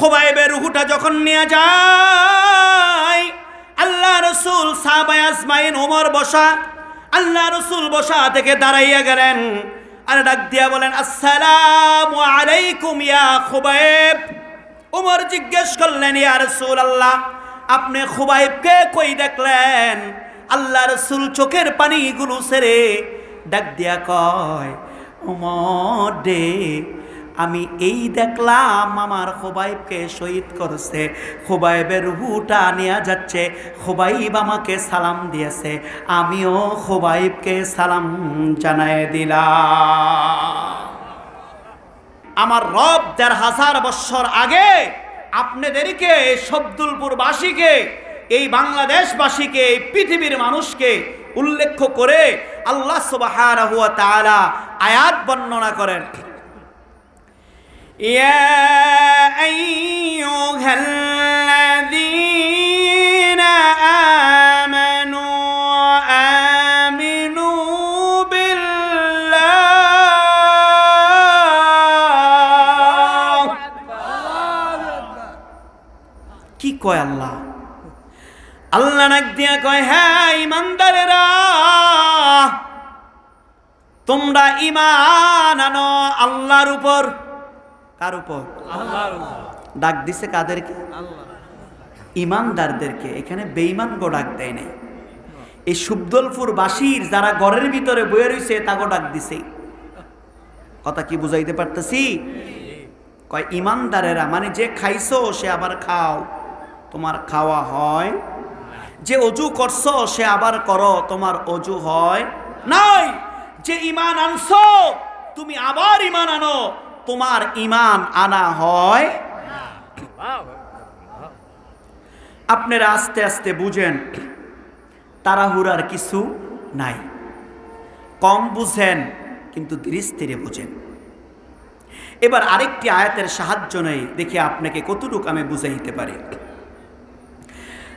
খুবাইবের রূহটা যখন নিয়ে যায়, আল্লাহ রাসূল সাহাবায়ে আজমাইন ওমর বসা, আল্লাহ রাসূল বসা থেকে দাঁড়াইয়া গেলেন আর ডাক দিয়া বলেন, আসসালামু আলাইকুম ইয়া খুবাইব। ওমর জিজ্ঞেস করলেন, ইয়া রাসূলুল্লাহ, আপনি খুবাইবকে কই দেখলেন? আল্লাহ রাসূল চোখের পানিগুলো ছেড়ে ডাক দিয়া কয়, ওমর রে, আমি এই দেখলাম আমার খুবাইবকে শহীদ করছে, খুবাইবের রূহটা নিয়ে যাচ্ছে, খুবাইব আমাকে সালাম দিয়েছে, আমিও খুবাইবকে সালাম জানায় দিলাম। আমার রব ১,৫০০ বছর আগে আপনাদেরকে, শব্দুলপুরবাসীকে, এই বাংলাদেশবাসীকে, এই পৃথিবীর মানুষকে উল্লেখ করে আল্লাহ সুবহানাহু ওয়া তাআলা আয়াত বর্ণনা করেন, ইয়া আইয়ুহাল্লাযীনা আমানু আমিনু বিল্লাহ। কি কয় আল্লাহ? আল্লাহ নাক দিয়া কয়, হ্যাঁ ঈমানদারেরা, তোমরা ঈমান আনো আল্লাহর উপর। কার উপর? আল্লাহর উপর। ডাক দিছে কাদেরকে? আল্লাহ। ঈমানদারদেরকে। এখানে বেঈমানগো ডাক দেয় নাই। এই শব্দুলপুরবাসীর যারা ঘরের ভিতরে বয়ে রইছে তাকে ডাক দিছে। কথা কি বুঝাইতে পারতেছি? কয় ঈমানদারেরা, মানে যে খাইছো সে আবার খাও, তোমার খাওয়া হয়। যে অজু করছো সে আবার করো, তোমার অজু হয় নাই। যে ঈমান আনছো তুমি আবার ঈমান আনো, তোমার ঈমান আনা হয়। আপনারা আস্তে আস্তে বুঝেন, তাড়াহুড়ার কিছু নাই। কম বুঝেন কিন্তু ধীরে স্থিরে বুঝেন। এবার আরেকটি আয়াতের সাহায্য নেই, দেখি আপনাকে কতটুকু আমি বুঝাইতে পারি।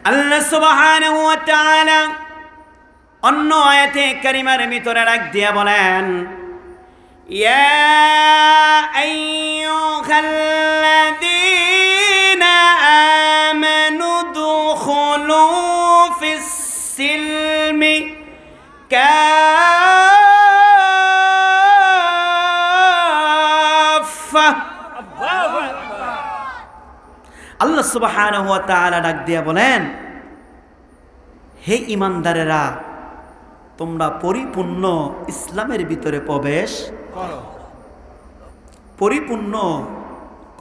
আল্লাহ সুবহানাহু ওয়া তাআলা অন্য আয়াতে কারিমার ভিতরে রাখ দিয়া বলেন, ইয়া আইয়ুহাল্লাযীনা আমানু দুখুলু ফিস সিলমি কাফা। আল্লাহ সুবহানাহু ওয়া তাআলা ডাক দিয়া বলেন, হে ঈমানদারেরা, তোমরা পরিপূর্ণ ইসলামের ভিতরে প্রবেশ করো, পরিপূর্ণ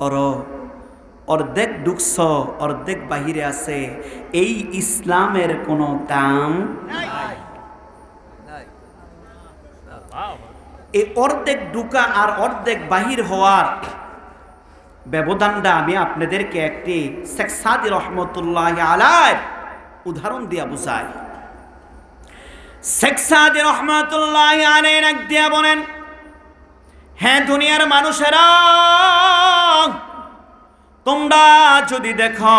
করো। অর্ধেক ঢুকছ, অর্ধেক বাহিরে আছে, এই ইসলামের কোনো দাম নাই। এই অর্ধেক ঢুকা আর অর্ধেক বাহির হওয়ার ব্যবধানটা আমি আপনাদেরকে একটি শেখ সাদি রহমতুল্লাহ আলাইহি উদাহরণ দিয়া বুঝাই। শেখ সাদি রহমতুল্লাহ আলাইহি নাক দিয়া বলেন, হ্যাঁ দুনিয়ার মানুষেরা, তোমরা যদি দেখো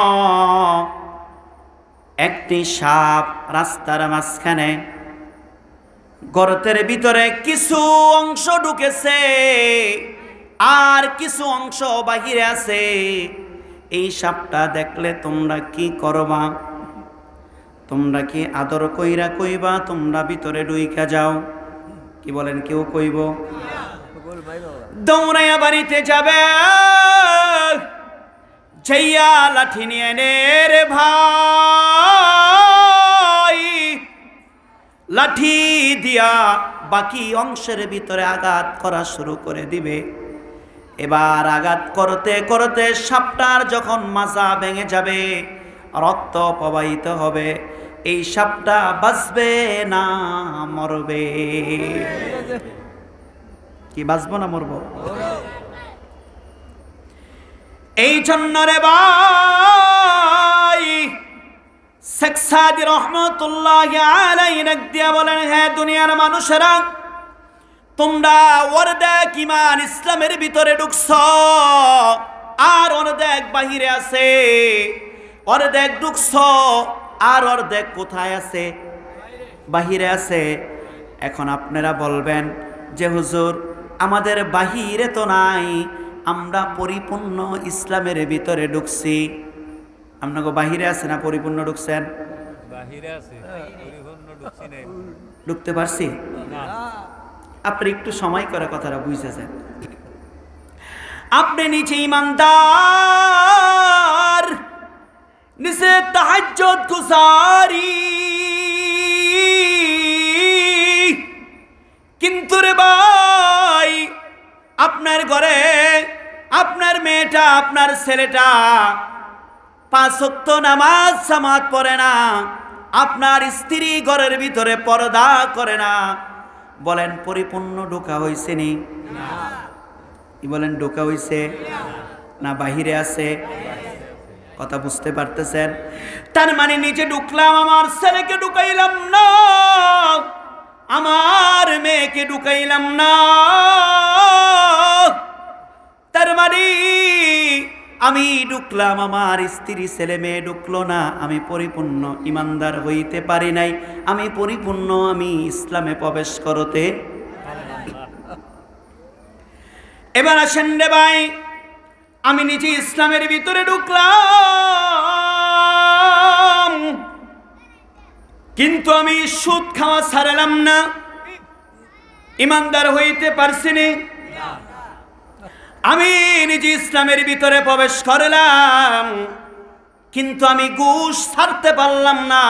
একটি সাপ রাস্তার মাঝখানে গর্তের ভিতরে কিছু অংশ ঢুকেছে আর কিছু অংশ বাহিরে আছে, এই সাপটা দেখলে তোমরা কি করবা? তোমরা কি আদর কইরা কইবা তোমরা ভিতরে ঢুইকা যাও? কি বলেন? কেউ কইব? দৌড়াইয়া বাড়িতে যাবে, যাইয়া লাঠি নিয়ে নে রে ভাই, লাঠি দিয়া বাকি অংশের ভিতরে আঘাত করা শুরু করে দিবে। এবার আঘাত করতে করতে সাপটার যখন মাজা ভেঙে যাবে, রক্ত প্রবাহিত হবে, এই সাপটা বাঁচবে না মরবে? কি বাঁচবো না মরবো? এই জন্য রে ভাই, শেখ সাদি রহমতুল্লাহ আলাইহি নাক দিয়া বলেন, হ্যাঁ দুনিয়ার মানুষেরা, তোমরা অর্ধেক ঈমান ইসলামের ভিতরে ঢুকছ আর অর্ধেক বাহিরে আছে। অর্ধেক ঢুকছ আর অর্ধেক কোথায় আছে? বাহিরে আছে। এখন আপনারা বলবেন যে হুজুর, আমাদের বাহিরে তো নাই, আমরা পরিপূর্ণ ইসলামের ভিতরে ঢুকছি। আপনাকে বাহিরে আছে না পরিপূর্ণ ঢুকছেন? বাহিরে আছে, পরিপূর্ণ ঢুকছি না। ঢুকতে পারছি? আপনি একটু সময় করে কথাটা বুঝেছেন। আপনি নিচে ইমানদার, নিচে তাহাজ্জুদ গুজারি, কিন্তু রে ভাই আপনার ঘরে আপনার মেয়েটা আপনার ছেলেটা 5 ওয়াক্ত নামাজ জামাত পড়ে না, আপনার স্ত্রী ঘরের ভিতরে পর্দা করে না, বলেন পরিপূর্ণ ঢোকা হইছে নি? কি বলেন, ঢোকা হইছে না বাহিরে আছে? কথা বুঝতে পারতেছেন? তার মানে নিচে ঢুকলাম, আমার ছেলেকে ঢুকাইলাম না, আমার মেয়েকে ঢুকাইলাম না। তার মানে আমি ঢুকলাম, আমার স্ত্রী ছেলে মেয়ে ঢুকলো না, আমি পরিপূর্ণ ইমানদার হইতে পারি নাই, আমি পরিপূর্ণ আমি ইসলামে প্রবেশ করতে। এবার আসেন রে ভাই, আমি নিজে ইসলামের ভিতরে ঢুকলাম, কিন্তু আমি সুদ খাওয়া ছাড়লাম না, ইমানদার হইতে পারছি না। আমি নিজে ইসলামের ভিতরে প্রবেশ করলাম, কিন্তু আমি ঘুষ ছাড়তে পারলাম না,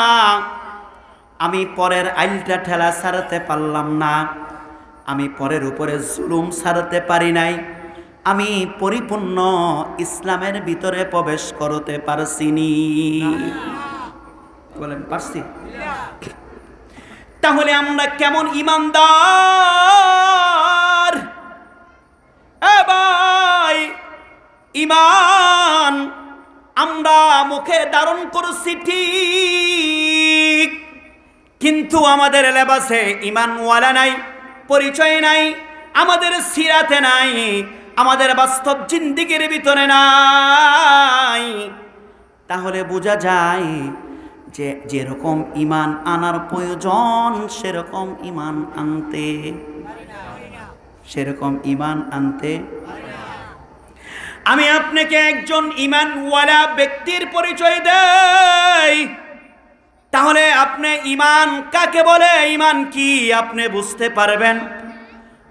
আমি পরের আইলটা ঠেলা ছাড়তে পারলাম না, আমি পরের উপরে জুলুম ছাড়তে পারি নাই, আমি পরিপূর্ণ ইসলামের ভিতরে প্রবেশ করতে পারছিনি। বলেন পারছি? তাহলে আমরা কেমন ইমানদার? এ ভাই, ঈমান আমরা মুখে ধারণ করছি ঠিক, কিন্তু আমাদের লেবাসে ঈমানওয়ালা নাই, পরিচয় নাই, আমাদের সিরাতে নাই, আমাদের বাস্তব জিন্দেগির ভিতরে নাই। তাহলে বোঝা যায় যে যেরকম ঈমান আনার প্রয়োজন সেরকম ঈমান আনতে, সেরকম ঈমান আনতে। আমি আপনাকে একজন ঈমানওয়ালা ব্যক্তির পরিচয় দেই, তাহলে আপনি ঈমান কাকে বলে, ঈমান কি আপনি বুঝতে পারবেন।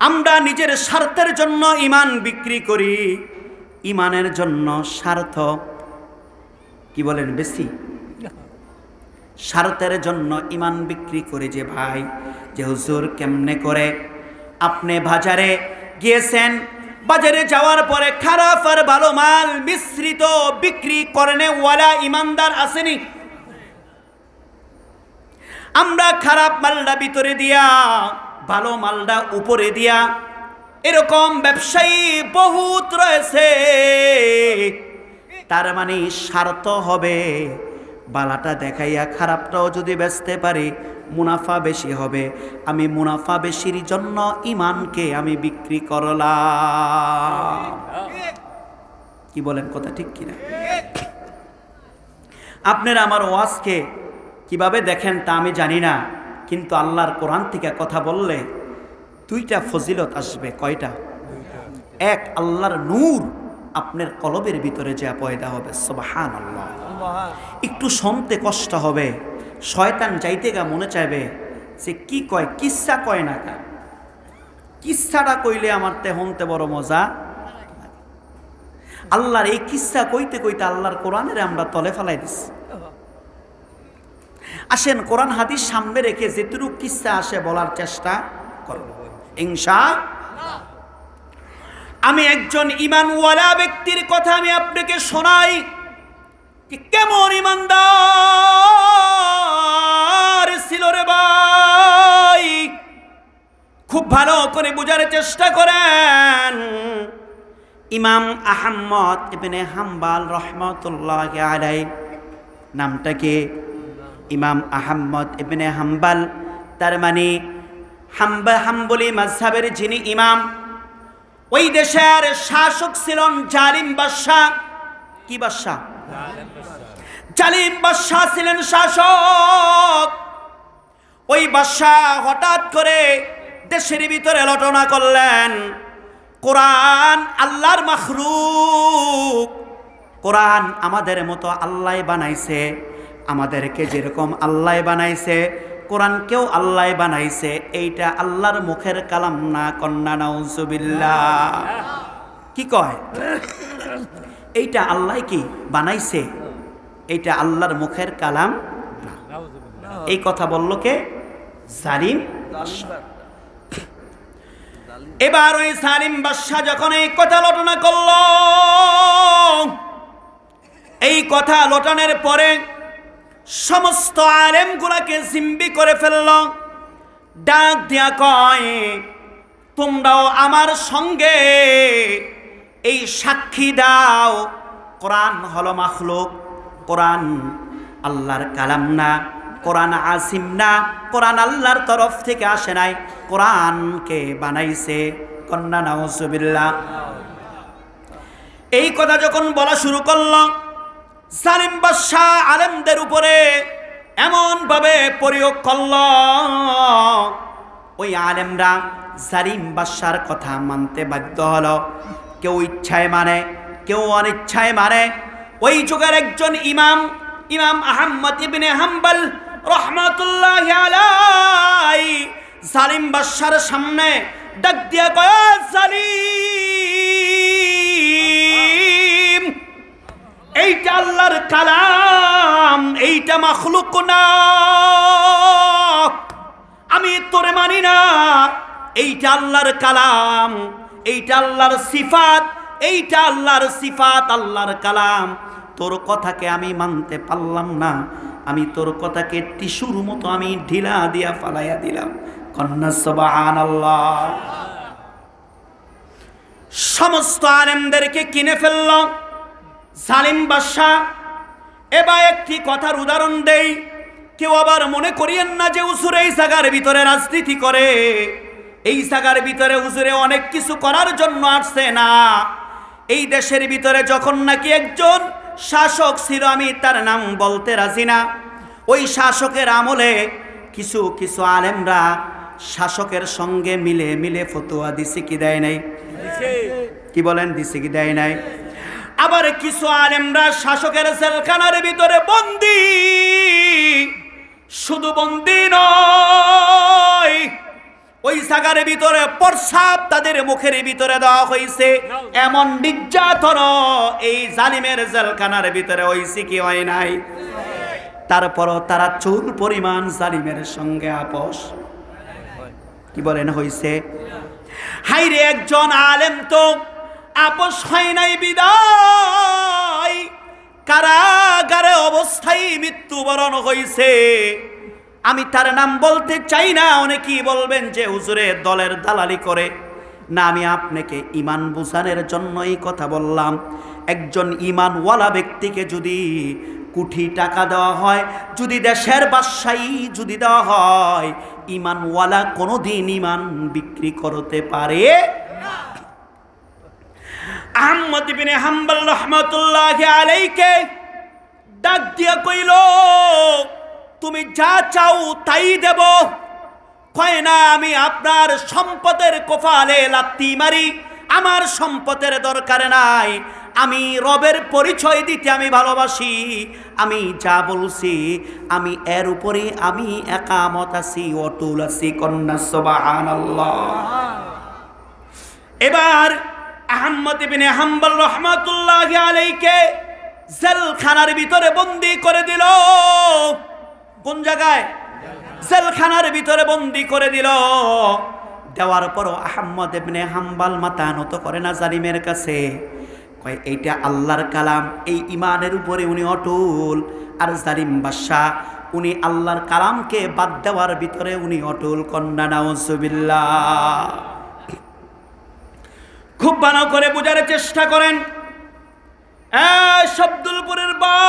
আমরা নিজের স্বার্থের জন্য ঈমান বিক্রি করি, ঈমানের জন্য স্বার্থ কি বলেন বেশি? স্বার্থের জন্য ঈমান বিক্রি করি। যে ভাই, যে হুজুর কেমনে করে আপনি বাজারে গিয়েছেন, বাজারে যাওয়ার পরে খারাপ আর ভালো মাল মিশ্রিত বিক্রি করনে ওয়ালা ইমানদার আসেনি? আমরা খারাপ মালটা ভিতরে দিয়া ভালো মালটা উপরে দিয়া, এরকম ব্যবসায়ী বহুত রয়েছে। তার মানে স্বার্থ হবে, বালাটা দেখাইয়া খারাপটাও যদি বেচতে পারি মুনাফা বেশি হবে, আমি মুনাফা বেশির জন্য ঈমানকে আমি বিক্রি করলাম। কি বলেন, কথা ঠিক কিনা? আপনারা আমার ওয়াজকে কিভাবে দেখেন তা আমি জানি না, কিন্তু আল্লাহর কোরআন থেকে কথা বললে 2টা ফজিলত আসবে। কয়টা? 1, আল্লাহর নূর আপনার কলবের ভিতরে যা পয়দা হবে। সুবহানাল্লাহ। একটু শুনতে কষ্ট হবে, শয়তান যাইতে গা মনে চাইবে সে কি কয়, কিচ্ছা কয় না কা, কিচ্ছাটা কইলে আমার তে হনতে বড় মজা। আল্লাহর এই কিচ্ছা কইতে কইতে আল্লাহর কোরআনের আমরা তলে ফেলাই দিছি। আসেন কোরআন হাদিস সামনে রেখে যেটুকু কিচ্ছা আসে বলার চেষ্টা করব ইনশাআল্লাহ। আমি একজন ঈমানওয়ালা ব্যক্তির কথা আমি আপনাকে শোনাই, কি কেমন ঈমানদার ছিল রে ভাই। খুব ভালো করে বোঝার চেষ্টা করেন। ইমাম আহমদ ইবনে হাম্বল রাহমাতুল্লাহি আলাইহি, নামটা কি? ইমাম আহমদ ইবনে হাম্বল, তার মানে হাম্বলি মাযহাবের যিনি ইমাম। ওই দেশের শাসক ছিলেন জালিম বাদশাহ। কি বাদশাহ? জালিম বাদশাহ ছিলেন শাসক। ওই বাদশাহ হঠাৎ করে দেশের ভিতরে লটনা করলেন, কোরআন আল্লাহর মাখলুক, কোরআন আমাদের মতো আল্লাহ বানাইছে, আমাদেরকে যেরকম আল্লাহ বানাইছে কোরআনকেও আল্লাহ বানাইছে। এইটা আল্লাহর মুখের কালাম না, কন্যা নাউজুবিল্লাহ। কি কয়? এইটা আল্লাহ কি বানাইছে, এইটা আল্লাহর মুখের কালাম না। এই কথা বলল কে? জালিম বাদশা। এবার ওই জালিম বাদশা যখন এই কথা লোটনা করল, এই কথা লোটানোর পরে সমস্ত আলেমগুলাকে জিম্বি করে ফেলল। ডাক দিয়া কয়, তোমরাও আমার সঙ্গে এই সাক্ষী দাও, কোরআন হলো মাখলুক, কোরআন আল্লাহর কালাম না, কোরআন আসিম না, কোরআন আল্লাহর তরফ থেকে আসে নাই, কোরআনকে বানাইছে। কন্যা নাউজুবিল্লাহ। এই কথা যখন বলা শুরু করল, জালিম বাদশা আলেমদের উপরে এমন ভাবে প্রয়োগ করল, ওই আলেমরা জালিম বাদশার কথা মানতে বাধ্য হলো। কেউ ইচ্ছায় মানে, কেউ অনিচ্ছায় মানে। ওই যুগের একজন ইমাম, ইমাম আহমদ ইবনে হাম্বল রাহমাতুল্লাহি আলাইহি, জালিম বাদশার সামনে ডাক দিয়া কয়, জালিম, এইটা আল্লাহর কালাম, এইটা মাখলুক না, আমি তোরে মানি না। এইটা আল্লাহর কালাম, এইটা আল্লাহর সিফাত, এইটা আল্লাহর সিফাত, আল্লাহর কালাম। তোর কথাকে আমি মানতে পারলাম না, আমি তোর কথাকে টিস্যুর মতো আমি ঢিলা দিয়া ফালাইয়া দিলাম। কন্যা সুবহানাল্লাহ। সমস্ত আলেমদেরকে কিনে ফেলল জালিম বাদশা। এবার একটি কথার উদাহরণ দেই, কেউ আবার মনে করিয়েন না যে হুজুর এই জায়গার ভিতরে রাজনীতি করে, এই জায়গার ভিতরে হুজুরে অনেক কিছু করার জন্য আসছে না। এই দেশের ভিতরে যখন নাকি একজন শাসক ছিল, আমি তার নাম বলতে রাজি না, ওই শাসকের আমলে কিছু কিছু আলেমরা শাসকের সঙ্গে মিলে মিলে ফতোয়া দিছে কি দেয় নাই? কি বলেন, দিছে কি দেয় নাই? আবার কিছু আলেমরা শাসকের জেলখানার ভিতরে বন্দী। শুধু বন্দী নয়, ওই জায়গার ভিতরে প্রস্রাব তাদের মুখের ভিতরে দেওয়া হয়েছে। এমন নির্যাতন এই জালিমের জেলখানার ভিতরে হয়েছে কি হয় নাই? তারপরও তারা চুল পরিমাণ জালিমের সঙ্গে আপোষ, কি বলেন, হয়েছে? হাইরে, একজন আলেম তো আপোষ হয় নাই বিদায় কারাগারে অবস্থায় মৃত্যুবরণ হয়েছে। আমি তার নাম বলতে চাই না, অনেকেই বলবেন যে হুজুরে দলের দালালি করে। না, আমি আপনাকে ইমান বুঝানোর জন্য এই কথা বললাম। একজন ইমানওয়ালা ব্যক্তিকে যদি কোটি টাকা দেওয়া হয়, যদি দেশের বাদশাহী যদি দেওয়া হয়, ইমানওয়ালা কোনোদিন ইমান বিক্রি করতে পারে না। আহমদ ইবনে হাম্বল রাহমাতুল্লাহি আলাইহি ডাক দিয়া কইল, তুমি যা চাও তাই দেব। কয় না, আমি আপনার সম্পদের কপালে লাথি মারি, আমার সম্পদের দরকার নাই, আমি রবের পরিচয় দিতে আমি ভালোবাসি, আমি যা বলছি আমি এর উপরে আমি একামত আছি, অটুল আছি। কন্যা সুবহানাল্লাহ। এবার আহমদ ইবনে হাম্বল রাহমাতুল্লাহি আলাইহি জেলখানার ভিতরে বন্দী করে দিল। কোন জায়গায়? জেলখানার ভিতরে বন্দী করে দিল। দেওয়ার পরও আহমদ ইবনে হাম্বল মাথা নত করে না জালিমের কাছে। কয়, এইটা আল্লাহর কালাম, এই ইমানের উপরে উনি অটল। আর জালিম বাদশা উনি আল্লাহর কালামকে বাদ দেওয়ার ভিতরে উনি অটল। কন্যা নাউজুবিল্লাহ। খুব ভালো করে বোঝার চেষ্টা করেন। শব্দুলপুরের ভাই,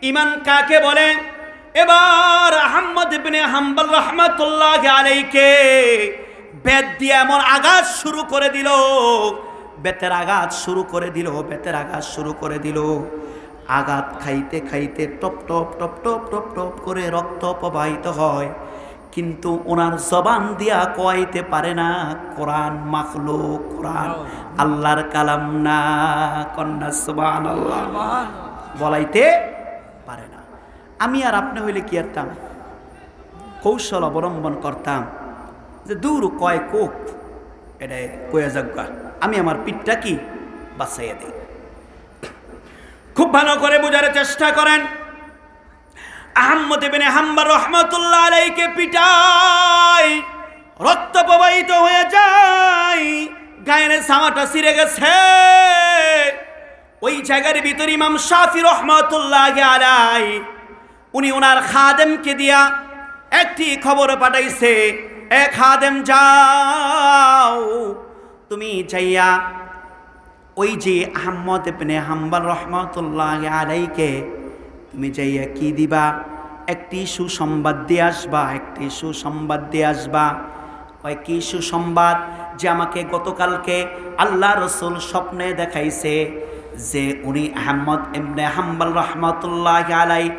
ইমান কাকে বলে? এবার আহমদ ইবনে হাম্বল রাহমাতুল্লাহি আলাইহি বেত দিয়ে এমন আঘাত শুরু করে দিল, বেতের আঘাত শুরু করে দিল, বেতের আঘাত শুরু করে দিল। আঘাত খাইতে খাইতে top top top top top top করে রক্ত প্রবাহিত হয়। কিন্তু ওনার জবান দিয়া কইতে পারে না কোরআন মাখলুক, কোরআন আল্লাহর কালাম না। কন্যা সুবহানাল্লাহ, বলাইতে পারে না। আমি আর আপনি হইলে কি করতাম? কৌশল অবলম্বন করতাম যে দূর কয় কোক এটা কয়া যাজ্ঞা, আমি আমার পিঠটা কি বাঁচাইয়া দিই। খুব ভালো করে বোঝার চেষ্টা করেন। আহমদ ইবনে হাম্বল রাহমাতুল্লাহ আলাইহিকে পিটায়, রক্ত প্রবাহিত হয়ে যায়, গায়ের জামাটা ছিঁড়ে গেছে। ওই জায়গার ভিতর ইমাম শাফি রাহমাতুল্লাহ আলাইহি উনি ওনার খাদেমকে দিয়া একটি খবর পাঠাইছে, এ খাদেম যাও, তুমি যাইয়া ওই যে আহমদ ইবনে হাম্বল রাহমাতুল্লাহ আলাইহিকে তুমি যাইয়া কি দিবা? একটি সুসংবাদ দিয়ে আসবা, একটি সুসংবাদ দিয়ে আসবা। কয় কি সুসংবাদ? যে আমাকে গতকালকে আল্লাহ রসুল স্বপ্নে দেখাইছে যে উনি আহমদ ইবনে হাম্বল রাহমাতুল্লাহ আলাইহি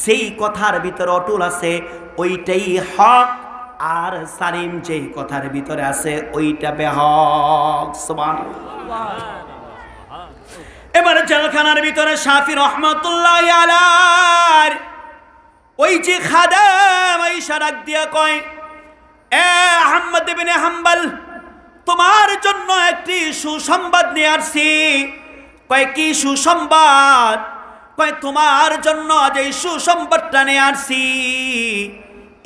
যেই কথার ভিতরে অটল আছে ওইটাই হক, আর সালিম যেই কথার ভিতরে আছে ওইটা বেহক। সুবহানাল্লাহ। এবার জেলখানার ভিতরে শাফি রহমাতুল্লাহ আলাইহি ওই যে খাদেম ইশারা দিয়া কয়, এ আহমদ ইবনে হাম্বল, তোমার জন্য একটি সুসংবাদ নিয়ে আসছি। কয় কি সুসংবাদ? কয় তোমার জন্য যে সুসংবাদটা নিয়ে আসছি,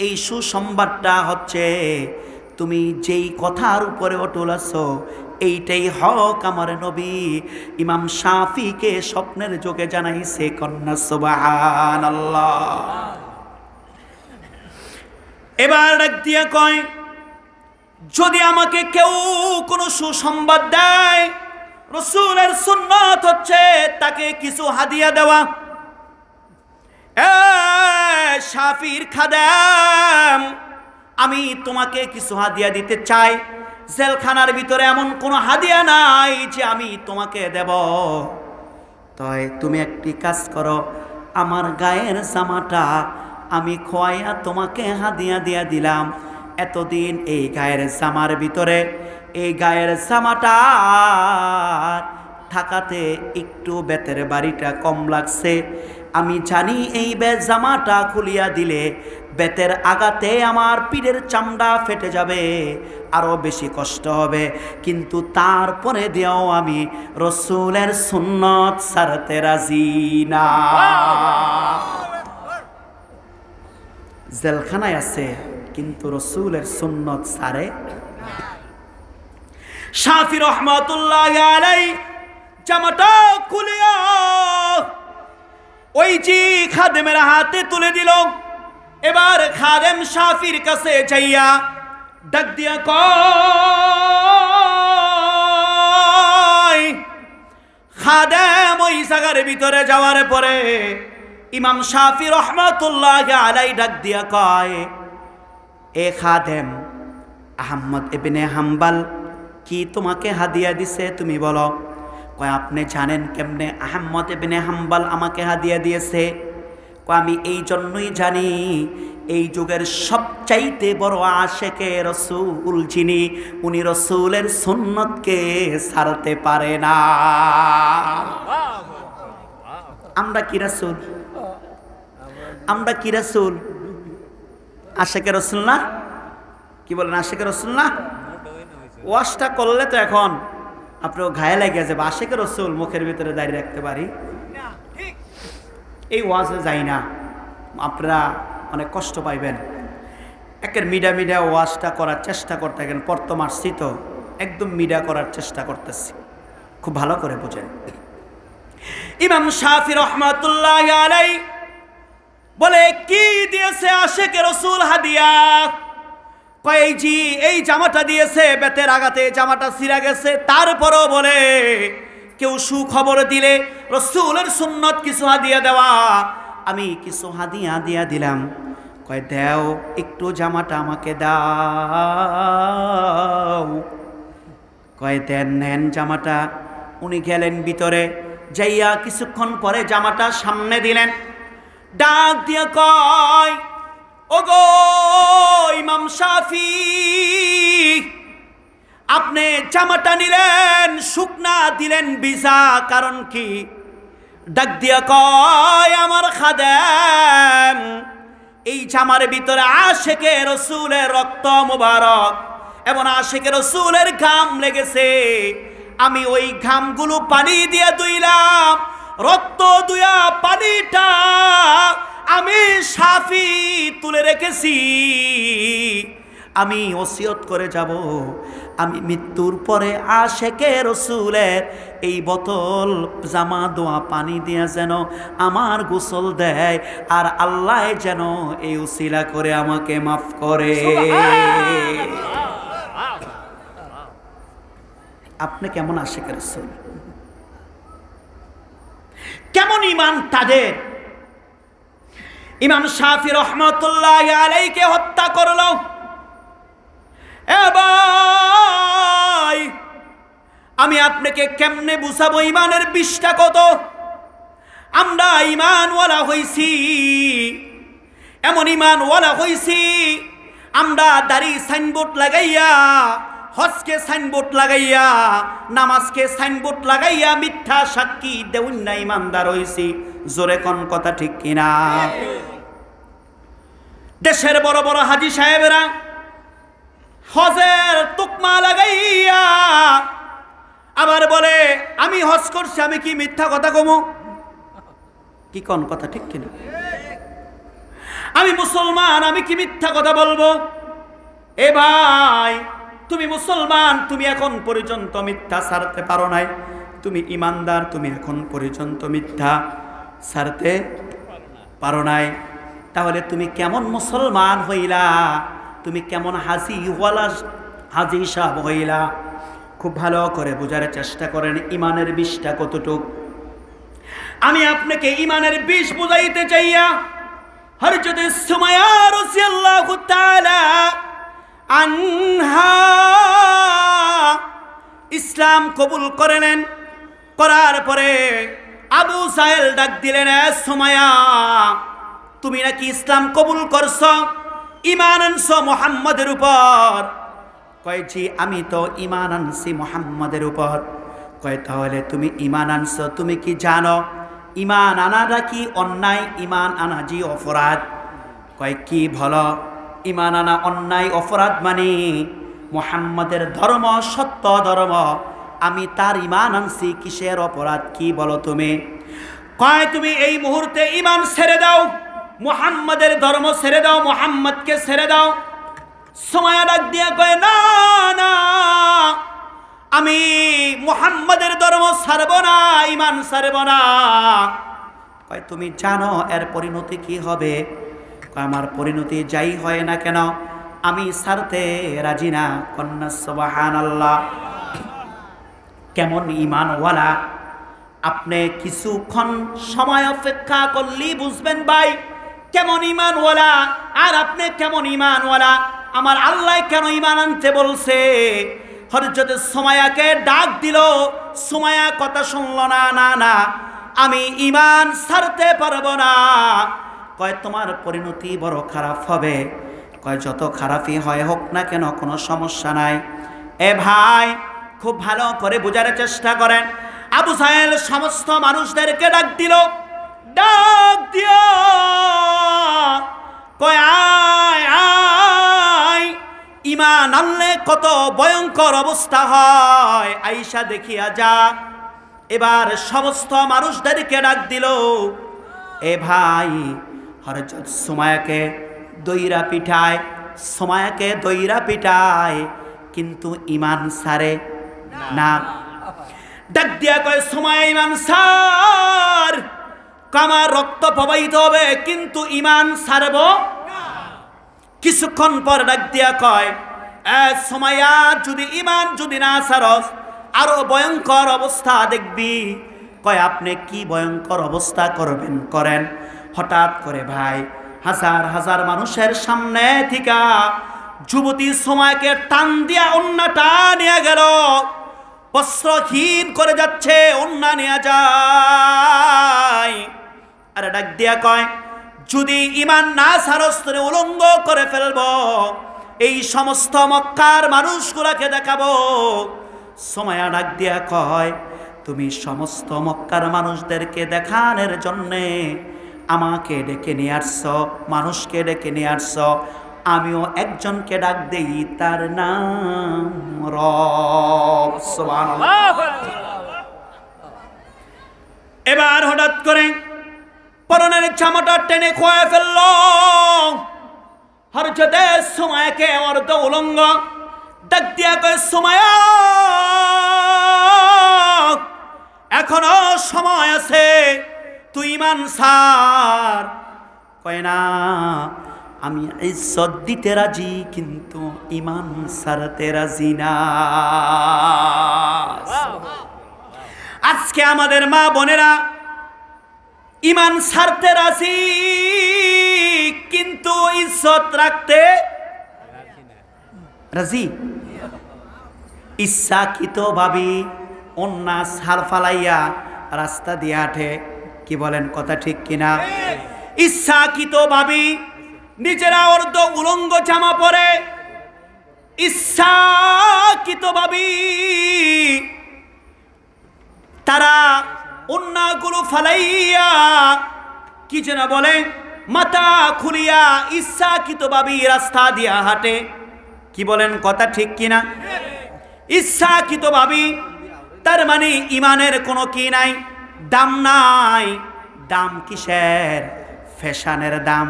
এই সুসংবাদটা হচ্ছে তুমি যেই কথার উপরে অটল আছো এইটাই হক। আমার নবী ইমাম শাফিকে স্বপ্নের যোগে জানাইছে। কন্যা সুবহানাল্লাহ। এবার ডাক দিয়া কয়, যদি আমাকে কেউ কোনো সুসংবাদ দেয়, রাসূলের সুন্নাত হচ্ছে তাকে কিছু হাদিয়া দেওয়া। এ শাফির খাদেম, আমি তোমাকে কিছু হাদিয়া দিতে চাই। জেলখানার ভিতরে এমন কোনো হাদিয়া নাই যে আমি তোমাকে দেব। তাই তুমি একটি কাজ করো, আমার গায়ের জামাটা আমি খোয়াইয়া তোমাকে হাদিয়া দিয়া দিলাম। এতদিন এই গায়ের জামার ভিতরে এই গায়ের জামাটা থাকাতে একটু বেতের বাড়িটা কম লাগছে। আমি জানি এই জামাটা খুলিয়া দিলে বেতের আঘাতে আমার পিঠের চামড়া ফেটে যাবে, আরো বেশি কষ্ট হবে, কিন্তু তারপরে দিয়েও আমি রসুলের সুন্নত ছাড়তে রাজি না। জেলখানায় আছে কিন্তু রসুলের সুন্নত ছাড়ে। শাফি রহমাতুল্লাহ আলাইহি জামাটা খুলিয়া ওই যে খাদেমের হাতে তুলে দিল। এবার খাদেম শাফির কাছে যাইয়া ডাক দিয়া কয়, খাদেম ওই জায়গার ভিতরে যাওয়ার পরে ইমাম শাফি রহমাতুল্লাহ আলাইহি ডাক দিয়া কয়, এ খাদেম, আহমদ ইবনে হাম্বল কি তোমাকে হাদিয়া দিছে তুমি বলো। কয় আপনি জানেন কেমনে আহমদ ইবনে হাম্বল আমাকে হাদিয়া দিয়েছে? কয় আমি এই জন্যই জানি, এই যুগের সবচাইতে বড় আশেকে রসুল যিনি, উনি রসুলের সুন্নতকে ছাড়তে পারে না। আমরা কি রাসূল? আমরা কি রাসূল? আশেকে রসুল না? কি বলেন, আশেকে রসুল না? ওয়াশটা করলে তো এখন আপনার ঘায়ে লেগে যাবে। আশেকে রসুল মুখের ভিতরে দাঁড়িয়ে রাখতে পারি, এই ওয়াজে যাই না, আপনারা অনেক কষ্ট পাইবেন। একের মিডা মিডা ওয়াজটা করার চেষ্টা করতে থাকেন। পড়তে মারছি তো একদম মিডা করার চেষ্টা করতেছি, খুব ভালো করে বুঝেন। ইমাম শাফি রহমাতুল্লাহ আলাইহি বলে, কি দিয়েছে আশেকে রসুল হাদিয়া? কয় জি এই জামাটা দিয়েছে, বেতের আঘাতে জামাটা ছিঁড়া গেছে। তারপরও বলে কেউ সুখবর দিলে রসুলের সুন্নত কিছু হাদিয়া দেওয়া। আমি কিছু হাদিয়া দিয়া দিলাম। কয় দেও একটু জামাটা আমাকে দাও। কয় দেন, নেন জামাটা। উনি গেলেন ভিতরে, যাইয়া কিছুক্ষণ পরে জামাটা সামনে দিলেন, ডাক দিয়া কয়, ওগো ইমাম শাফি, আপনি জামাটা নিলেন শুকনা দিলেন ভিজা, কারণ কি? ডাক দিয়া কয় আমার খাদেম, এই জামার ভিতরে আশেকে রসুলের রক্ত মুবারক এবং আশেকে রসুলের ঘাম লেগেছে, আমি ওই ঘামগুলো পানি দিয়ে ধুইলাম, রক্ত দুয়া পানিটা আমি শাফি তুলে রেখেছি, আমি ওসিয়ত করে যাব, আমি মৃত্যুর পরে আশেকে রসুলের এই বোতল জামা দোয়া পানি দিয়া যেন আমার গোসল দেয়, আর আল্লাহ যেন এই উসিলা করে আমাকে মাফ করে। আপনি কেমন আশেকে রসুল, কেমন ইমান তাদের? ইমাম শাফি রহমতুল্লাহ আলাইকে হত্যা করলো। এ ভাই, আমি আপনাকে কেমনে বুঝাবো ইমানের বিষটা কত? আমরা ইমানওয়ালা হইছি, এমন ইমানওয়ালা হইছি, আমরা দাড়ি সাইনবোর্ড লাগাইয়া, হজকে সাইনবোর্ড লাগাইয়া, নামাজকে সাইনবোর্ড লাগাইয়া মিথ্যা সাক্ষী দেউন না ইমানদার হইছি। জোরে কোন কথা ঠিক কিনা? দেশের বড় বড় হাজী সাহেবেরা হজের তুকমা লাগাইয়া আবার বলে আমি হজ করছি, আমি কি মিথ্যা কথা কমু? কি কোন কথা ঠিক কিনা? আমি মুসলমান, আমি কি মিথ্যা কথা বলবো? এ ভাই, তুমি মুসলমান, তুমি এখন পর্যন্ত মিথ্যা ছাড়তে পারো নাই, তুমি ইমানদার, তুমি এখন পর্যন্ত মিথ্যা ছাড়তে পারো নাই, তাহলে তুমি কেমন মুসলমান হইলা? তুমি কেমন হাজি সাহেব হইলা? খুব ভালো করে বোঝার চেষ্টা করেন ইমানের বিষটা কতটুক। আমি আপনাকে ইমানের বিষ বুঝাইতে চাইয়া হযরত সুমাইয়া রাদিয়াল্লাহু তাআলা আনহা ইসলাম কবুল করেন। করার পরে আবু জাহেল ডাক দিলেন, সুমাইয়া, তুমি নাকি ইসলাম কবুল করছো, ঈমান আনছো মুহাম্মাদের উপর? কয় জি, আমি তো ঈমান আনছি মুহাম্মাদের উপর। কয় তাহলে তুমি ঈমান আনছো, তুমি কি জানো ঈমান আনাটা কি অন্যায়, ঈমান আনা জি অপরাধ? কয় কি বলো? ঈমান আনা অন্যায় অপরাধ মানে মুহাম্মাদের ধর্ম সত্য ধর্ম, আমি তার ঈমান আনছি, কিসের অপরাধ কি বলো তুমি? কয় তুমি এই মুহূর্তে ঈমান ছেড়ে দাও, মুহাম্মাদের ধর্ম ছেড়ে দাও, মুহাম্মাদকে ছেড়ে দাও। সুমাইয়া ডাক দিয়া কয় না না, আমি মুহাম্মাদের ধর্ম ছাড়ব না, ঈমান ছাড়ব না। কয় তুমি জানো এর পরিণতি কি হবে? কয় আমার পরিণতি যাই হয় না কেন আমি ছাড়তে রাজি না। কন্যা সুবহানাল্লাহ। কেমন ঈমানওয়ালা! আপনি কিছুক্ষণ সময় অপেক্ষা করলেই বুঝবেন ভাই কেমন ঈমানওয়ালা আর আপনি কেমন ঈমানওয়ালা। আমার আল্লাহ কেন ঈমান আনতে বলছে? হযরত সুমাইয়াকে ডাক দিল, সুমাইয়া কথা শুনল না, না না আমি ঈমান ছাড়তে পারবো না। কয় তোমার পরিণতি বড় খারাপ হবে। কয় যত খারাপই হয় হোক না কেন কোনো সমস্যা নাই। এ ভাই, খুব ভালো করে বোঝার চেষ্টা করেন। আবু জাহেল সমস্ত মানুষদেরকে ডাক দিল, ডাক দিয়া কয় আয় আয়, ঈমান আনলে কত ভয়ঙ্কর অবস্থা হয়, আইসা দেখিয়া যা। এবার সমস্ত মানুষদেরকে ডাক দিল। এ ভাই, হযরত সুমাইয়াকে দইরা পিঠায়, সুমাইয়াকে দইরা পিঠায়, কিন্তু ঈমান ছাড়ে না। ডাক দিয়া কয় সুমাইয়া ঈমান ছাড়, আমার রক্ত প্রবাহিত হবে কিন্তু ঈমান ছাড়ব না। কিছুক্ষণ পর ডাক দিয়া কয় সুমাইয়া, যদি ঈমান যদি না ছাড়স আরো ভয়ঙ্কর অবস্থা দেখবি। কয় আপনি কি ভয়ঙ্কর অবস্থা করবেন করেন। হঠাৎ করে ভাই হাজার হাজার মানুষের সামনে থেকে যুবতী সুমাইয়াকে টান দিয়া ওন্নাটা নিয়ে গেল, বস্ত্রহীন করে যাচ্ছে, ওন্না নিয়ে যায়। আরে ডাক দিয়া কয় যদি ইমান না সারস্তরে উলঙ্গ করে ফেলব, এই সমস্ত মক্কার মানুষগুলাকে দেখাবো। সুমাইয়া ডাক দিয়া কয়, তুমি সমস্ত মক্কার মানুষদেরকে দেখানোর জন্যে আমাকে ডেকে নিয়ে আসছ, মানুষকে ডেকে নিয়ে আসছ, আমিও একজনকে ডাক দেই, তার নাম রব। সুবহানাল্লাহ। এবার হঠাৎ করে পরনের জামাটা টেনে খোয়া ফেলল। হযরতে সুমাইয়াকে অর্ধ উলঙ্গ ডাক দিয়া কয়, সুমাইয়া এখনো সময় আছে, তুই ঈমান ছাড়। কয় না, আমি ইজ্জত দিতে রাজি, কিন্তু ঈমান ছাড়তে রাজি না। আজকে আমাদের মা বোনেরা ঈমান ছাড়তে রাজি, কিন্তু ইজ্জত রাখতে রাজি। ইচ্ছাকৃত ভাবি অন্যা ছাড় ফালাইয়া রাস্তা দিয়ে আঠে। কি বলেন, কথা ঠিক কিনা? ইচ্ছাকৃত ভাবি নিজেরা অর্ধ উলঙ্গ জামা পরে, ইচ্ছাকৃত ভাবি তারা অন্যগুলো ফালাইয়া কি যেন বলে, মাথা খুলিয়া ইচ্ছাকৃত ভাবি রাস্তা দিয়া হাঁটে। কি বলেন, কথা ঠিক কিনা? ইচ্ছাকৃত ভাবি, তার মানে ইমানের কোনো কি নাই, দাম নাই। দাম কিসের? ফ্যাশনের দাম,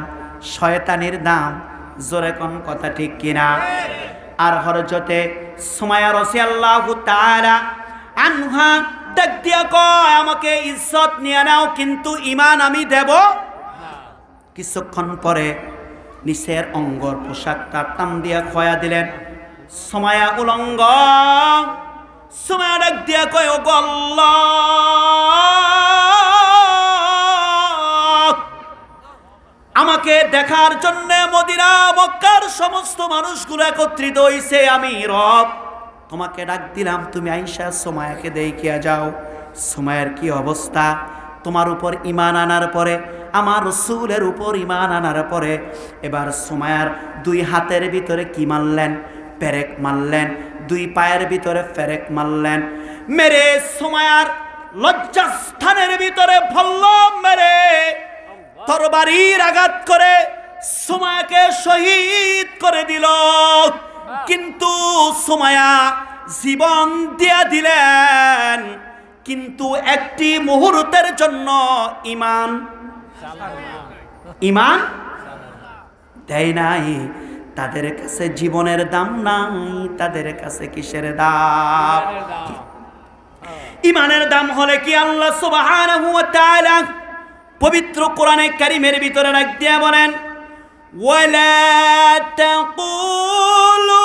শয়তানির দাম। জোরে কোন, কথা ঠিক কিনা? আর হযরতে সুমাইয়া রাদিয়াল্লাহু তাআলা আনহা ডাক দিয়া কয়, আমাকে ইজ্জত নিয়ে নাও, কিন্তু ঈমান আমি দেব। কিছুক্ষণ পরে নিচের অঙ্গর পোশাকটা টান দিয়া খয়া দিলেন। সুমাইয়া উলঙ্গ। সুমাইয়া ডাক দিয়া কয়, ও আল্লাহ, আমাকে দেখার জন্য মদিনা মক্কার সমস্ত মানুষগুলো একত্রিত হইছে, আমি রব তোমাকে ডাক দিলাম, তুমি আইসা সুমাইয়াকে দেখিয়া যাও। সুমাইয়ার কি অবস্থা? তোমার উপর ঈমান আনার পরে, আমার রাসূলের উপর ঈমান আনার পরে এবার সুমাইয়ার দুই হাতের ভিতরে কি মারলেন? পেরেক মারলেন। দুই পায়ের ভিতরে পেরেক মারলেন। মেরে সুমাইয়ার লজ্জাস্থানের ভিতরে ফল্ল মেরে তরবারির আঘাত করে সুমাইয়াকে শহীদ করে দিল। কিন্তু সুমাইয়া জীবন দিয়া দিলেন, কিন্তু একটি মুহূর্তের জন্য ঈমান দেয় নাই। তাদের কাছে জীবনের দাম নাই, তাদের কাছে কিসের দাম? ঈমানের দাম হলে কি আল্লাহ সুবহানাহু ওয়া তাআলা পবিত্র কোরআনে কারীমের ভিতরে রাখ দিয়া বলেন, ওয়ালা তাকুলু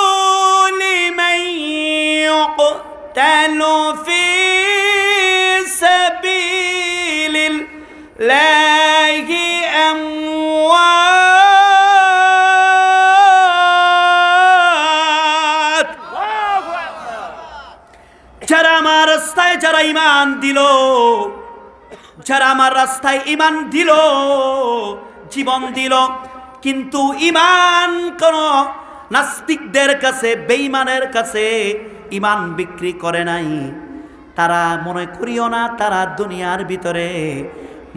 লিমান ইউকতালু ফি সাবিলিল্লাহি আমওয়াত। যারা আমার রাস্তায় যারা ঈমান দিল, যারা আমার রাস্তায় ঈমান দিল, জীবন দিল, কিন্তু ঈমান কোন নাস্তিকদের কাছে, বেঈমানের কাছে ঈমান বিক্রি করে নাই। তারা মনে করিও না তারা দুনিয়ার ভিতরে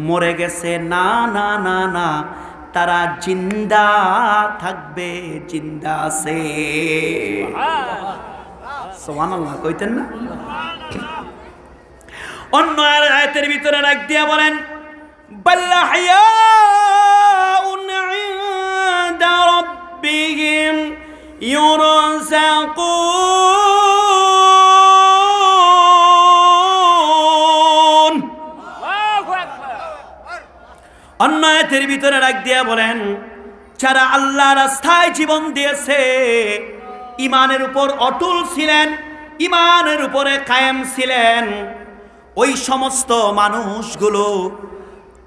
মরে গেছে। না না না না, তারা জিন্দা থাকবে, জিন্দা আছে। সুবহানাল্লাহ কইতেন না? অন্য আয়াতের ভিতরে রাখ দিয়া বলেন, বাল্লা হায়াউন ইনদা রাব্বিহিম ইউরযাকুন। অন্য আয়াতের ভিতরে রাখ দিয়া বলেন, যারা আল্লাহর রাস্তায় জীবন দিয়েছে, ঈমানের উপর অটল ছিলেন, ঈমানের উপরে কায়েম ছিলেন, ওই সমস্ত মানুষগুলো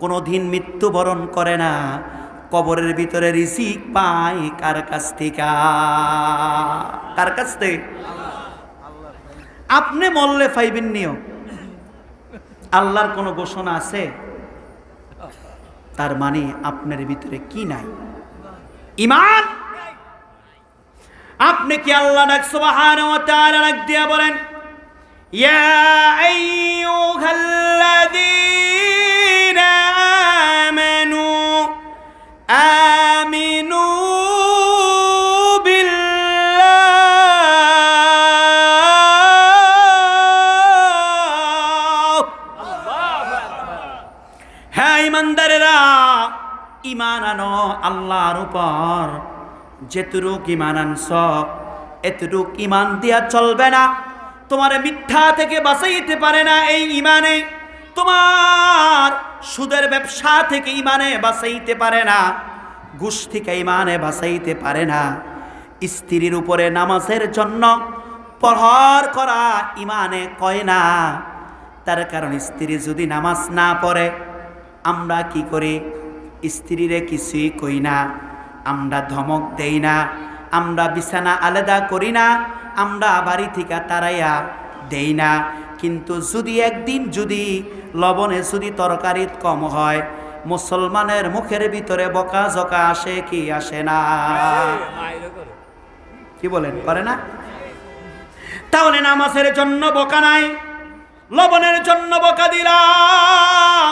কোনোদিন মৃত্যুবরণ করে না। কবরের ভিতরে রিজিক পায় কার কাছ থেকে? কার কাছ থেকে? আপনি মরলে পাইবেন নিও। আল্লাহর কোনো ঘোষণা আছে? তার মানে আপনার ভিতরে কি নাই? ঈমান। আপনি কি আল্লাহ ডাক সুবহানাহু ওয়া তাআলা ডাক দিয়া বলেন, ইয়া আইয়ুহাল্লাযীনা আমানু আমিনু বিল্লাহ। হ্যাঁ ঈমানদারেরা, ঈমান আনো আল্লাহর উপর। যেটুক ঈমান আনছ এতটুক ঈমান দিয়া চলবে না। তোমার মিথ্যা থেকে বাঁচাইতে পারে না এই ঈমানে, তোমার সুদের ব্যবসা থেকে ঈমানে বাঁচাইতে পারে না, ঘুষ থেকে ঈমানে বাঁচাইতে পারে না। স্ত্রীর উপরে নামাজের জন্য প্রহর করা ঈমানে কয় না। তার কারণ স্ত্রী যদি নামাজ না পড়ে আমরা কি করি? স্ত্রীরে কিছুই কই না, আমরা ধমক দেই না, আমরা বিছানা আলাদা করি না, আমরা বাড়ি থেকে তাড়াইয়া দেই না। কিন্তু যদি একদিন যদি লবণে যদি তরকারি কম হয়, মুসলমানের মুখের ভিতরে বকা জকা আসে কি আসে না? কি বলেন, করে না? তাহলে নামাজের জন্য বকা নাই, লবণের জন্য বকা দিলাম।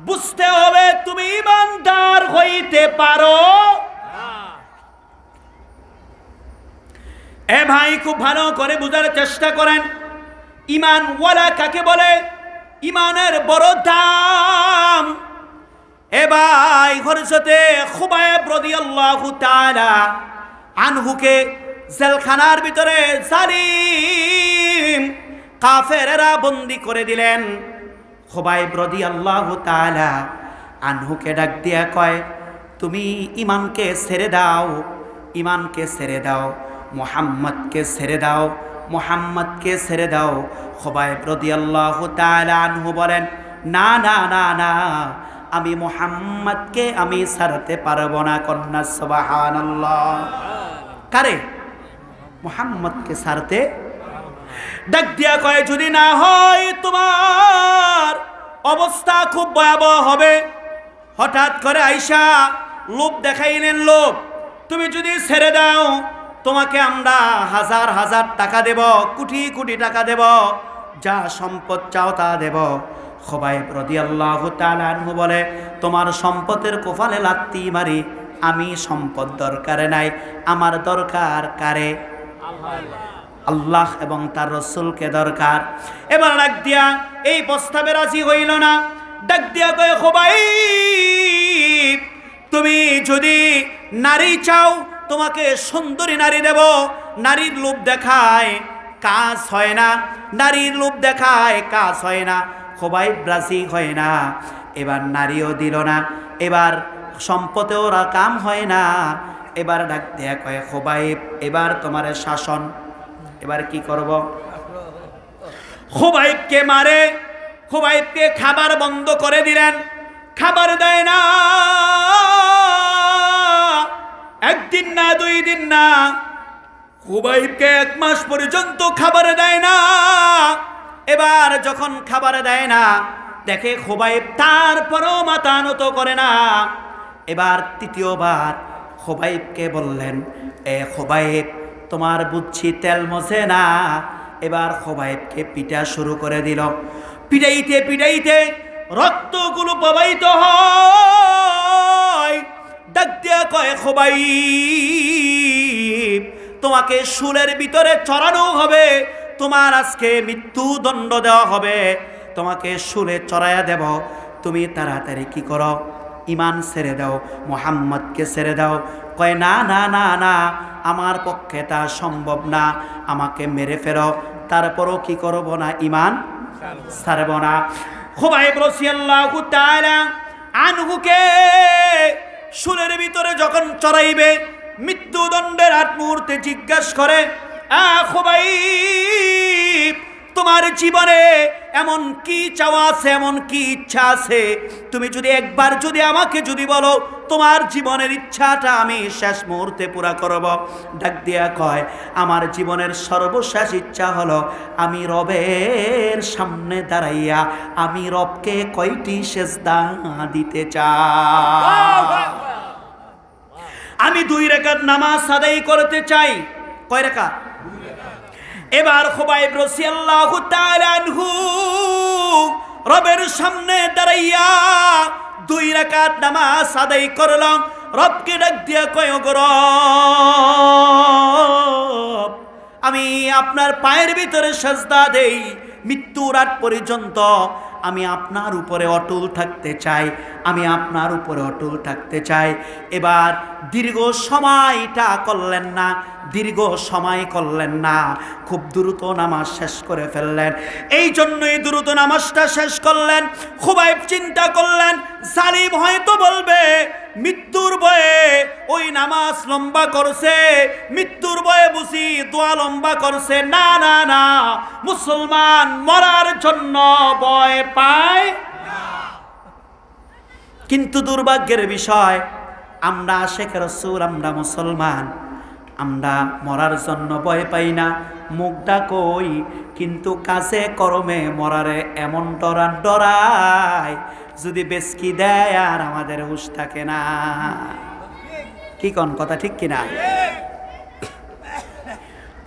বুঝতে হবে তুমি ঈমানদার হইতে পারো। এ ভাই, খুব ভালো করে বুঝার চেষ্টা করেন ঈমান ওয়ালা কাকে বলে, ঈমানের বড় দাম। এ ভাই, হযরতে খুবাইব রাদিয়াল্লাহু তাআলা আনহুকে জেলখানার ভিতরে জালিম কাফেররা বন্দী করে দিলেন। খুবাইব রাদিয়াল্লাহু তাআলা আনহুকে ডাক দিয়া কয়, তুমি ঈমানকে ছেড়ে দাও, ঈমানকে ছেড়ে দাও, মুহাম্মদকে ছেড়ে দাও, মুহাম্মদকে ছেড়ে দাও। খুবাইব রাদিয়াল্লাহু তাআলা আনহু বলেন, না না না না, আমি মুহাম্মদকে আমি ছাড়তে পারবো না। কন্যা সুবহানাল্লাহ। কারে? মুহাম্মদকে ছাড়তে। ডাক দিয়া কয়, যদি না হয় তোমার অবস্থা খুব ভয়াবহ হবে। হঠাৎ করে আইসা লোভ দেখাইলেন, লোভ। তুমি যদি ছেড়ে দাও তোমাকে আমরা হাজার হাজার টাকা দেব, কোটি কোটি টাকা দেব, যা সম্পদ চাও তা দেব। খুবাইব রাদিয়াল্লাহু তাআলা আনহু বলে, তোমার সম্পদের কোফালে লাত্তি মারি, আমি সম্পদ দরকার নাই, আমার দরকার কারে? আল্লাহ এবং তার রাসূলকে দরকার। এবার ডাক দিয়া এই প্রস্তাবে রাজি হইল না। ডাক দিয়া কয়, খুবাইব, তুমি যদি নারী চাও তোমাকে সুন্দরী নারী দেব। নারীর লোভ দেখায় কাজ হয় না, নারীর লোভ দেখায় কাজ হয় না। খুবাইব রাজি হয় না। এবার নারীও দিল না, এবার সম্পদেও কাম হয় না। এবার ডাক দিয়া কয়, খুবাইব, এবার তোমার শাসন, এবার কি করব? খুবাইবকে মারে, খুবাইবকে খাবার বন্ধ করে দিলেন, খাবার দেয় না। একদিন না, দুই দিন না, খুবাইবকে 1 মাস পর্যন্ত খাবার দেয় না। এবার যখন খাবার দেয় না দেখে খুবাইব, তারপরও মাথা নত করে না। এবার তৃতীয়বার খুবাইবকে বললেন, এ খুবাইব, তোমার বুঝছি তেল মজে না। এবার খুবাইবকে পিটা শুরু করে দিল। পিটাইতে পিটাইতে রক্তগুলো প্রবাহিত হয়। ডাক দিয়া কয়, খুবাইব, তোমাকে শুলের ভিতরে চড়ানো হবে, তোমার আজকে মৃত্যুদণ্ড দেওয়া হবে, তোমাকে শুলে চড়াইয়া দেব। তুমি তাড়াতাড়ি কি করো? ঈমান ছেড়ে দাও, মুহাম্মদকে ছেড়ে দাও। কয়, না না না না, আমার পক্ষে তা সম্ভব না, আমাকে মেরে ফেরো, তারপরও কি করব না? ঈমান ছাড়ব না। খুবাইব রাদিয়াল্লাহু তাআলা আনহুকে শুলের ভিতরে যখন চড়াইবে, মৃত্যুদণ্ডের আগ মুহূর্তে জিজ্ঞাসা করে, খুবাইব, তোমার জীবনে এমন কি চাওয়া আছে, এমন কি ইচ্ছা আছে? তুমি যদি একবার যদি আমাকে যদি বলো, তোমার জীবনের ইচ্ছাটা আমি শেষ মুহূর্তে পুরা করব। ডাক দিয়া কয়, আমার জীবনের সর্বশেষ ইচ্ছা হলো আমি রবের সামনে দাঁড়াইয়া আমি রবকে কয়টি সেজদা দিতে চাই। আমি 2 রাকাত নামাজ আদায় করতে চাই। কয় রাকাত? এবার খুবাইব রাদিয়াল্লাহু তাআলা আনহু রবের সামনে দাঁড়াইয়া 2 রাকাত নামাজ আদায় করলাম। রবকে ডাক দিয়া কয়, ওগো রব, আমি আপনার পায়ের ভিতরে সেজদা দেই, মৃত্যুর আগ পর্যন্ত আমি আপনার উপরে অটল থাকতে চাই, আমি আপনার উপরে অটল থাকতে চাই। এবার দীর্ঘ সময়টা করলেন না, দীর্ঘ সময় করলেন না, খুব দ্রুত নামাজ শেষ করে ফেললেন। এই জন্যই দ্রুত নামাজটা শেষ করলেন। খুবাইব চিন্তা করলেন, জালিম হয়তো বলবে মৃত্যুর ভয়ে ওই নামাজ লম্বা করছে, মৃত্যুর ভয়ে বুঝি দোয়া লম্বা করছে। না না না, মুসলমান মরার জন্য ভয় পায় না। কিন্তু দুর্ভাগ্যের বিষয়, আমরা আশিকে রাসূল, আমরা মুসলমান, আমরা মরার জন্য ভয় পাই না, মুখটা কই, কিন্তু কাছে কর্মে মরারে এমন ডরায় যদি বেশকি দেয় আর আমাদের হুঁশ থাকে না। কি কোন কথা ঠিক কিনা?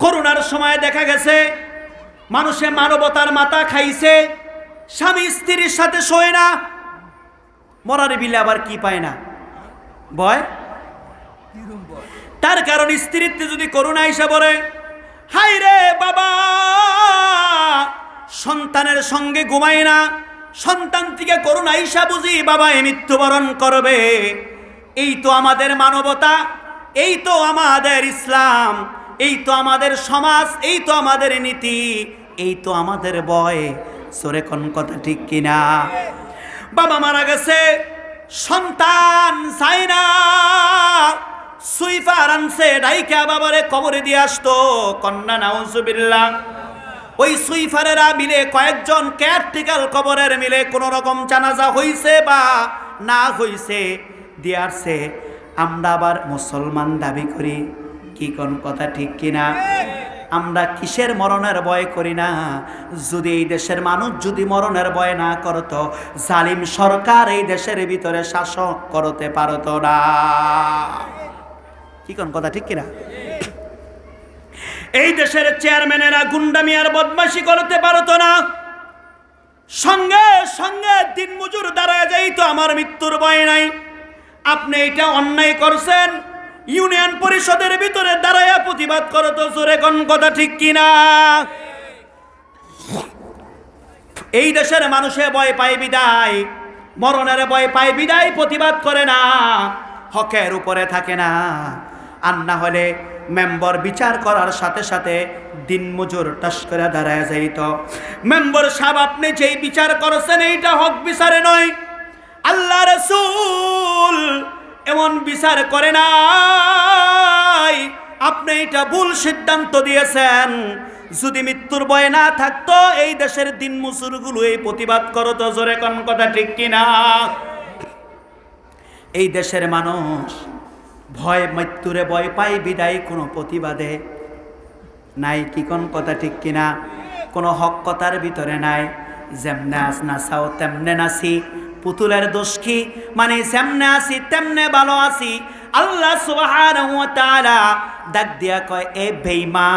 করোনার সময় দেখা গেছে মানুষে মানবতার মাথা খাইছে, স্বামী স্ত্রীর সাথে শোয় না, মরার বিলে আবার কি পায় না? ভয়। তার কারণ স্ত্রীতে যদি করোনা এসে পড়ে, হাই রে বাবা, সন্তানের সঙ্গে ঘুমায় না, সন্তান থেকে করোনা এসে বুঝি বাবা এ মৃত্যুবরণ করবে। এই তো আমাদের মানবতা, এই তো আমাদের ইসলাম, এই তো আমাদের সমাজ, এই তো আমাদের নীতি, এই তো আমাদের ভয়। সরে কোন কথা ঠিক কিনা? বাবা মারা গেছে, সন্তান চায় না, সুইফার আনছে ডাইকা বাবারে কবরে দিয়ে আসতো, কন্যা নাউজুবিল্লাহ। ওই সুইফারেরা মিলে কয়েকজন কেয়ারটেকার কবরের মিলে কোন রকম জানাজা হইছে বা না হইছে দিয়ে আসছে। আমরা আবার মুসলমান দাবি করি, কি কোন কথা ঠিক কিনা? আমরা কিসের মরণের ভয় করি না? যদি এই দেশের মানুষ যদি মরণের ভয় না করত, জালিম সরকার এই দেশের ভিতরে শাসক করতে পারত না। কি কোন কথা ঠিক কিনা? এই দেশের চেয়ারম্যানেরা গুন্ডামি আর বদমাশি করতে পারতো না, সঙ্গে সঙ্গে দিন মজুর দাঁড়ায় যাইত, আমার মৃত্যুর ভয় নাই। আপনি এটা অন্যায় করছেন, ইউনিয়ন পরিষদের ভিতরে দাঁড়ায়া প্রতিবাদ করতো। জোরে কোন কথা ঠিক কিনা? এই দেশের মানুষে ভয় পায় বিদায়, মরণের ভয় পায় বিদায় প্রতিবাদ করে না, হকের উপরে থাকে না। আর না হলে মেম্বার বিচার করার সাথে সাথে দিন মজুর টাস করে দাঁড়ায় যাইত। মেম্বার সাহেব, আপনি যেই বিচার করেছেন এইটা হক বিচারে নয়, আল্লাহ রাসূল এমন বিচার করে নাই, আপনি এটা ভুল সিদ্ধান্ত দিয়েছেন। যদি মৃত্যুর ভয় না থাকতো এই দেশের দিন মজুরগুলো এই প্রতিবাদ করতো। জোরে কোন কথা ঠিক কিনা? এই দেশের মানুষ ভয়, মৃত্যুরে ভয় পায় বিদায় কোনো প্রতিবাদে নাই। কি কোন কথা ঠিক কিনা? কোনো হক কথার ভিতরে নাই। যেমনে নাচাও তেমনে নাচি, পুতুলের দোষ কি? মানে যেমনে আছি তেমনে ভালো আছি। আল্লাহ সুবহানাহু ওয়া তাআলা ডাক দিয়া কয়, এ বেঈমান,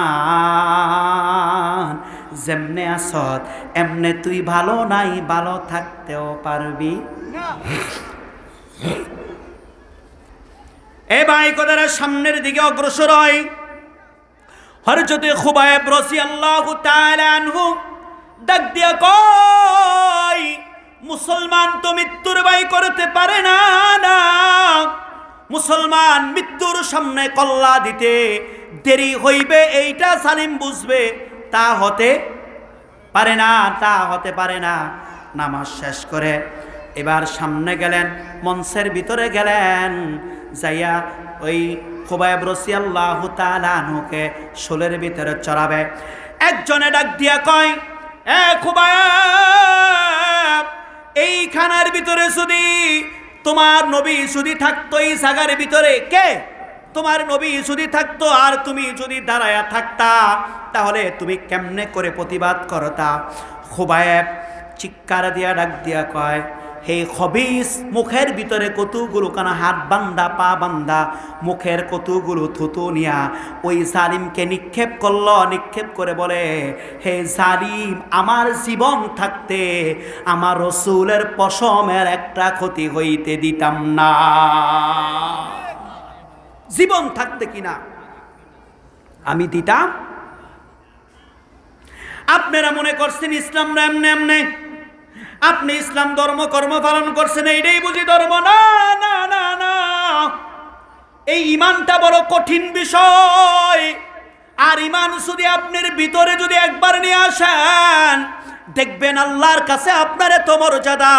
যেমনে আসত এমনে তুই ভালো নাই, ভালো থাকতেও পারবি না। এ ভাই কোদারা সামনের দিকে অগ্রসর হয়। হযরত খুবাইব রাদিয়াল্লাহু তাআলা আনহু ডাক দিয়া কয়, মুসলমান তো মৃত্যুর ভয় করতে পারে না। না, মুসলমান মৃত্যুর সামনে কল্লা দিতে দেরি হইবে এইটা জালিম বুঝবে, তা হতে পারে না, তা হতে পারে না। নামাজ শেষ করে এবার সামনে গেলেন, মঞ্চের ভিতরে গেলেন, যাইয়া ওই খুবাইব রাদিয়াল্লাহু তাআলা আনহুকে শোলের ভিতরে চড়াবে। একজনে ডাক দিয়া কয়, এ খুবাইব, এই খানার ভিতরে যদি তোমার নবী যদি থাকতো এই জায়গার ভিতরে, কে? তোমার নবী যদি থাকতো আর তুমি যদি দাঁড়ায়া থাকতা, তাহলে তুমি কেমনে করে প্রতিবাদ করতা? খুবাইব চিৎকার দিয়া ডাক দিয়া কয়, হে খবিস, মুখের ভিতরে কতগুলো কানা হাত বান্দা পা বান্দা, মুখের কতগুলো থুতু নিয়া ওই জালিমকে নিক্ষেপ করল। নিক্ষেপ করে বলে, হে জালিম, আমার জীবন থাকতে আমার রসুলের পশমের একটা ক্ষতি হইতে দিতাম না। জীবন থাকতে কিনা আমি দিতাম। আপনারা মনে করছেন ইসলাম এমনে এমনে, আপনি ইসলাম ধর্ম কর্ম পালন করছেন, এইটাই বুঝি ধর্ম? না না না না, এই ইমানটা বড় কঠিন বিষয়। আর ইমান যদি আপনার ভিতরে যদি একবার নিয়ে আসেন, দেখবেন আল্লাহর কাছে আপনার এত মর্যাদা।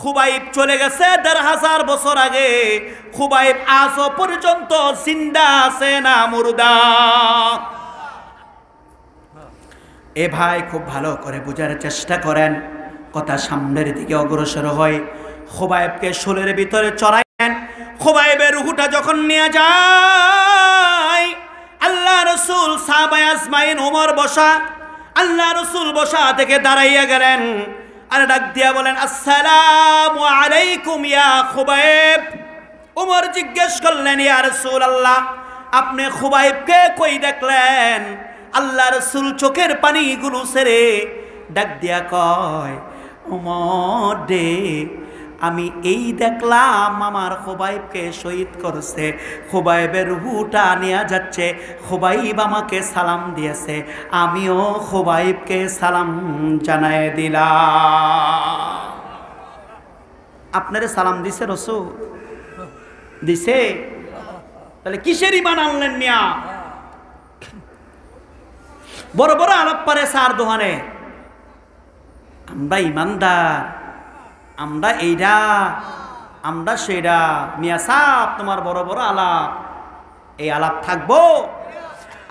খুবাইব চলে গেছে ১৫০০ বছর আগে, খুবাইব আজও পর্যন্ত জিন্দা আছে না মুর্দা? এ ভাই খুব ভালো করে বোঝার চেষ্টা করেন, কথা সামনের দিকে অগ্রসর হয়। খুবাইবকে শোলের ভিতরে চড়াইলেন। খুবাইবের রুহুটা যখন নিয়ে যায়, আল্লাহ রসুল সাহাবায়ে আজমাইন ওমর বসা, আল্লাহ রসুল বসা থেকে দাঁড়াইয়া গেলেন আর ডাক দিয়া বলেন, আসসালামু আলাইকুম ইয়া খুবাইব। ওমর জিজ্ঞেস করলেন, ইয়া রাসূলুল্লাহ, আপনি খুবাইবকে কই দেখলেন? আল্লাহ রসুল চোখের পানিগুলো ছেড়ে ডাক দিয়া কয়, ওমর দে, আমি এই দেখলাম আমার খুবাইবকে শহীদ করছে, খুবাইবের রুহুটা নেওয়া যাচ্ছে, খুবাইব আমাকে সালাম দিয়েছে, আমিও খুবাইবকে সালাম জানায় দিলাম। আপনারে সালাম দিছে রসুল? দিছে? তাহলে কিসের ইমান আনলেন মিয়া? বড় বড় আলাপ পারে সার দোহানে, আমরা ইমানদার, আমরা এইটা, আমরা সেইটা। মিয়া সাপ, তোমার বড় বড় আলাপ, এই আলাপ থাকবো।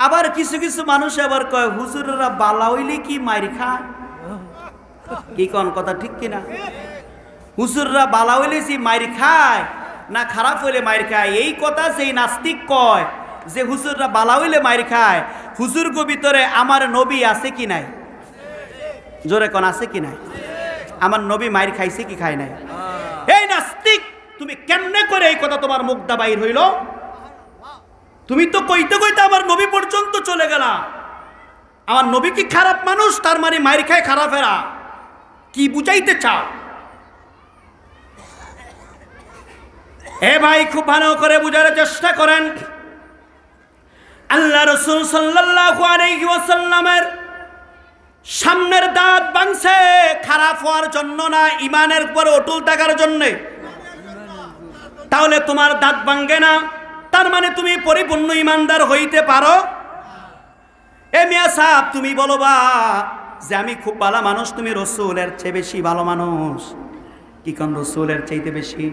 আবার কিছু কিছু মানুষ আবার কয়, হুজুররা বালা হইলে কি মাইর খায়? কি কোন কথা ঠিক কিনা? হুজুররা বালা হইলে কি মাইর খায় না খারাপ হইলে মাইর খায়? এই কথা সেই নাস্তিক কয় যে হুজুররা বালা হইলে মাইর খায়। হুজুর গো ভিতরে আমার নবী আছে কি নাই? জোরে কোন আছে কি নাই? আমার নবী মাইর খাইছে কি খায় নাই? এই নাস্তিক, তুমি কেমনে করে এই কথা তোমার মুখ দা বাইর হইল? তুমি তো কইতে কইতে আমার নবী পর্যন্ত চলে গেলা। আমার নবী কি খারাপ মানুষ? তার মানে মাইর খায় খারাপেরা? কি বুঝাইতে চাও? এ ভাই খুব ভালো করে বুঝার চেষ্টা করেন। আল্লাহ রাসূল সাল্লাল্লাহু আলাইহি ওয়াসাল্লামের সামনের দাঁত ভাঙছে খারাপ হওয়ার জন্য না, ইমানের উপর অটল থাকার জন্য। তাহলে তোমার দাঁত ভাঙে না, তার মানে তুমি পরিপূর্ণ ইমানদার হইতে পারো? এ মিয়া সাহেব, তুমি বলবা যে আমি খুব ভালো মানুষ, তুমি রসুলের চেয়ে বেশি ভালো মানুষ। কি কোন রসুলের চাইতে বেশি?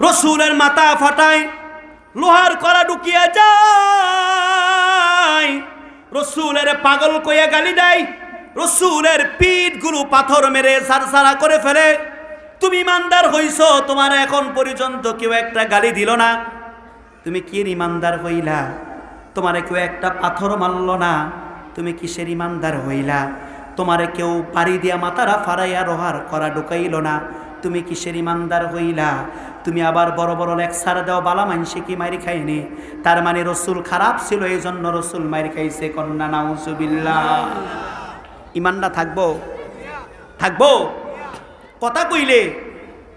রসুলের মাথা ফাটায় লোহার কড়া ঢুকিয়া যায়, রসুলের পাগল কইয়া গালি দেয়, রসুলের পিঠ গুলো পাথর মেরে সারসারা করে ফেলে। তুমি ইমানদার হইছো, তোমার এখন পর্যন্ত কেউ একটা গালি দিল না, তুমি কি ইমানদার হইলা? তোমারে কেউ একটা পাথর মারল না, তুমি কিসের ইমানদার হইলা? তোমারে কেউ পাড়ি দিয়া মাথারা ফারাইয়া রোহার করা ঢুকাইল না, তুমি কিসের ইমানদার হইলা? তুমি আবার বড় বড় লেকচার দাও, বালা মানসে কি মাইর খাইনি, তার মানে রসুল খারাপ ছিল এই জন্য রসুল মাইর খাইছে। কন্যা নাউজুবিল্লাহ। ইমানটা থাকবো? থাকবো? কথা কইলে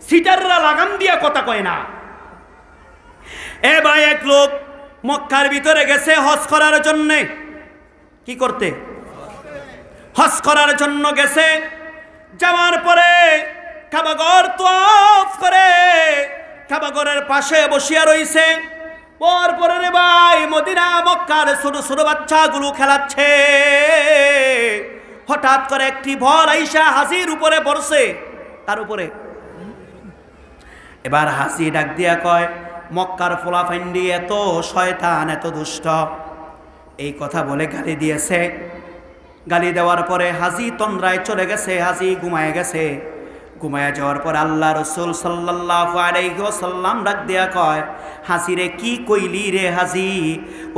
সিটাররা লাগাম দিয়া কথা কয় না। এ ভাই, এক লোক মক্কার ভিতরে গেছে হজ করার জন্য। কি করতে? হজ করার জন্য গেছে। যাওয়ার পরে কাবাঘর তওয়াফ করে কাবাঘরের পাশে বসিয়া রইছে। পরে রে ভাই, মদিনা মক্কার ছোট ছোট বাচ্চাগুলো খেলাচ্ছে। হঠাৎ করে একটি ভর আইসা হাসির উপরে পড়ছে, তার উপরে। এবার হাসি ডাক দিয়া কয়, মক্কার ফোলাফাইন্ডি এত শয়তান, এত দুষ্ট, এই কথা বলে গালি দিয়েছে। গালি দেওয়ার পরে হাজি তন্দ্রায় চলে গেছে, হাজি ঘুমায় গেছে। ঘুমায়া যাওয়ার পর আল্লাহ রসুল সাল্লাল্লাহু আলাইহি ওয়াসাল্লাম ডাক দেয়া কয়, হাসিরে কি কইলি রে হাসি?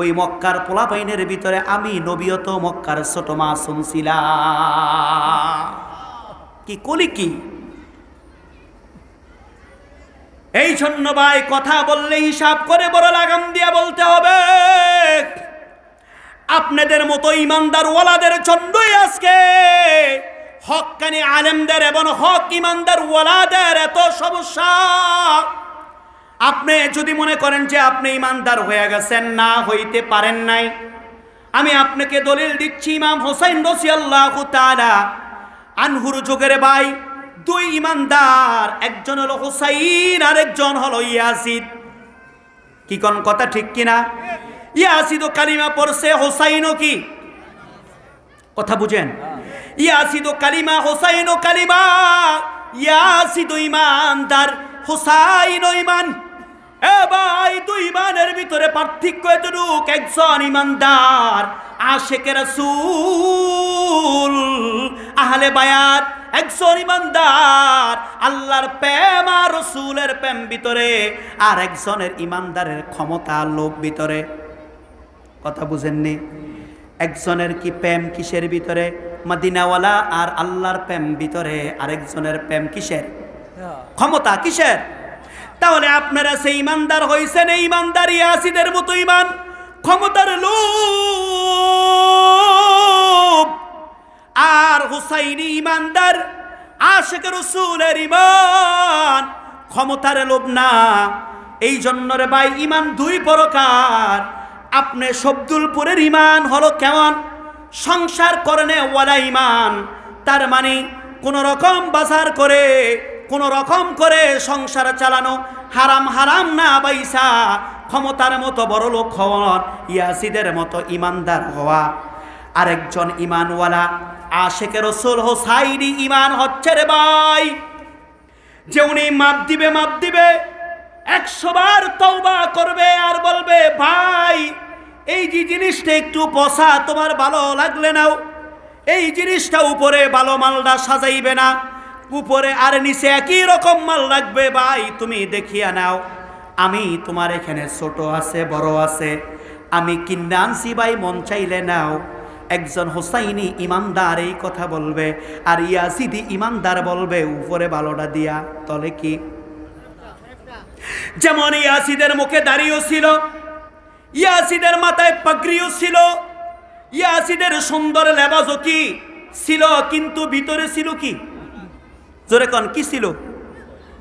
ওই মক্কার পোলাপাইনের ভিতরে আমি নবীয়ত মক্কার ছোট মাসুম ছিলাম। কি কলি কি? এই জন্য ভাই কথা বললে হিসাব করে বড় লাগাম দিয়া বলতে হবে। আপনাদের মতো ইমানদার ওয়ালাদের জন্যই আজকে হক্কানি আলেমদের এবং হক ইমানদার ওয়ালাদের এত সমস্যা। আপনি যদি মনে করেন যে আপনি ইমানদার হয়ে গেছেন, না হইতে পারেন নাই, আমি আপনাকে দলিল দিচ্ছি। ইমাম হোসাইন রাদিয়াল্লাহু তাআলা আনহুর যুগের ভাই দুই ইমানদার, একজন হলো হোসাইন আর একজন হলো ইয়াসিদ। কি কোন কথা ঠিক কিনা? ইয়াসিদও কালিমা পড়ছে, হোসাইনও কি কথা বুঝেন? ইয়াসিদও কালিমা, হোসাইনও কালিমা। ইয়াসিদও ইমানদার, হোসাইনও ইমান। এ ভাই দুই ইমানের ভিতরে পার্থক্য এতটুক, একজন ইমানদার আশিকে রাসূল আহলে বায়াত, একজন ইমানদার আল্লাহর প্রেম আর রাসূলের প্রেম ভিতরে, আর একজনের ইমানদারের ক্ষমতা লোভ ভিতরে। কথা বুঝেননি? একজনের কি প্রেম কিসের ভিতরে? মদিনাওয়ালা আর আল্লাহর প্রেম ভিতরে। আরেকজনের প্রেম কিসের? ক্ষমতা কিসের? তাহলে আপনারা সেই ইমানদার হইছেন, এই ইমানদার ইয়াসিদের মতো ইমান, ক্ষমতার লোভ। আর হুসাইনি ইমানদার আশিকে রাসূলের ইমান, ক্ষমতার লোভ না। এই জন্য রে ভাই ইমান দুই প্রকার। আপনি শব্দুলপুরের ইমান হলো কেমন? সংসার করনে ওয়ালা ইমান, তার মানে কোন রকম বাজার করে কোন রকম করে সংসার চালানো, হারাম হারাম না বাইসা ক্ষমতার মতো বড় লোক হওয়া, ইয়াসিদের মতো ইমানদার হওয়া। আরেকজন ইমানওয়ালা আশিকে রাসূল হোসাইনি ইমান হচ্ছে রে ভাই, যে উনি মাপ দিবে 100 বার তওবা করবে আর বলবে, ভাই এই যে জিনিসটা একটু পচা, তোমার ভালো লাগলে নাও, এই জিনিসটা উপরে ভালো মালটা সাজাইবে না, উপরে আর নিচে একই রকম মাল রাখবে, ভাই তুমি দেখিয়া নাও, আমি তোমার এখানে ছোট আছে বড় আছে, আমি কিনে আনছি ভাই, মন চাইলে নাও। একজন হোসাইনি ইমানদার এই কথা বলবে, আর ইয়াসিদি ইমানদার বলবে উপরে ভালোটা দিয়া তলে কি। যেমন ইয়াসিদের মুখে দাড়িও ছিল, ইয়াসিদের মাথায় পাগড়িও ছিল, ইয়াসিদের সুন্দর লেবাসও কি ছিল, কিন্তু ভিতরে ছিল কি? জোরে কোন কি ছিল?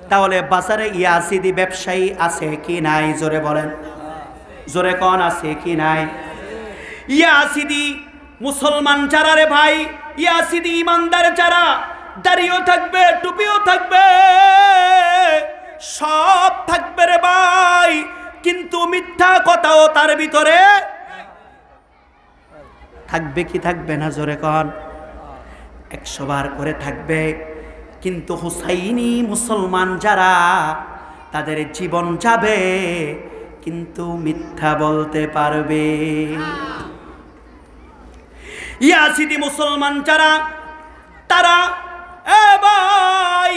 তাহলে বাজারে ইয়াসিদি ব্যবসায়ী আছে কি নাই? জোরে বলেন, জোরে কোন আছে কি নাই? ইয়াসিদি মুসলমান যারা রে ভাই, ইয়াসিদি ইমানদার যারা, দাড়িও থাকবে, টুপিও থাকবে, সব থাকবে রে ভাই, কিন্তু মিথ্যা কথাও তার ভিতরে থাকবে কি থাকবে না? জোরে কোন 100 বার করে থাকবে। কিন্তু হুসাইনি মুসলমান যারা, তাদের জীবন যাবে কিন্তু মিথ্যা বলতে পারবে। ইয়াসিদি মুসলমান যারা, তারা এ ভাই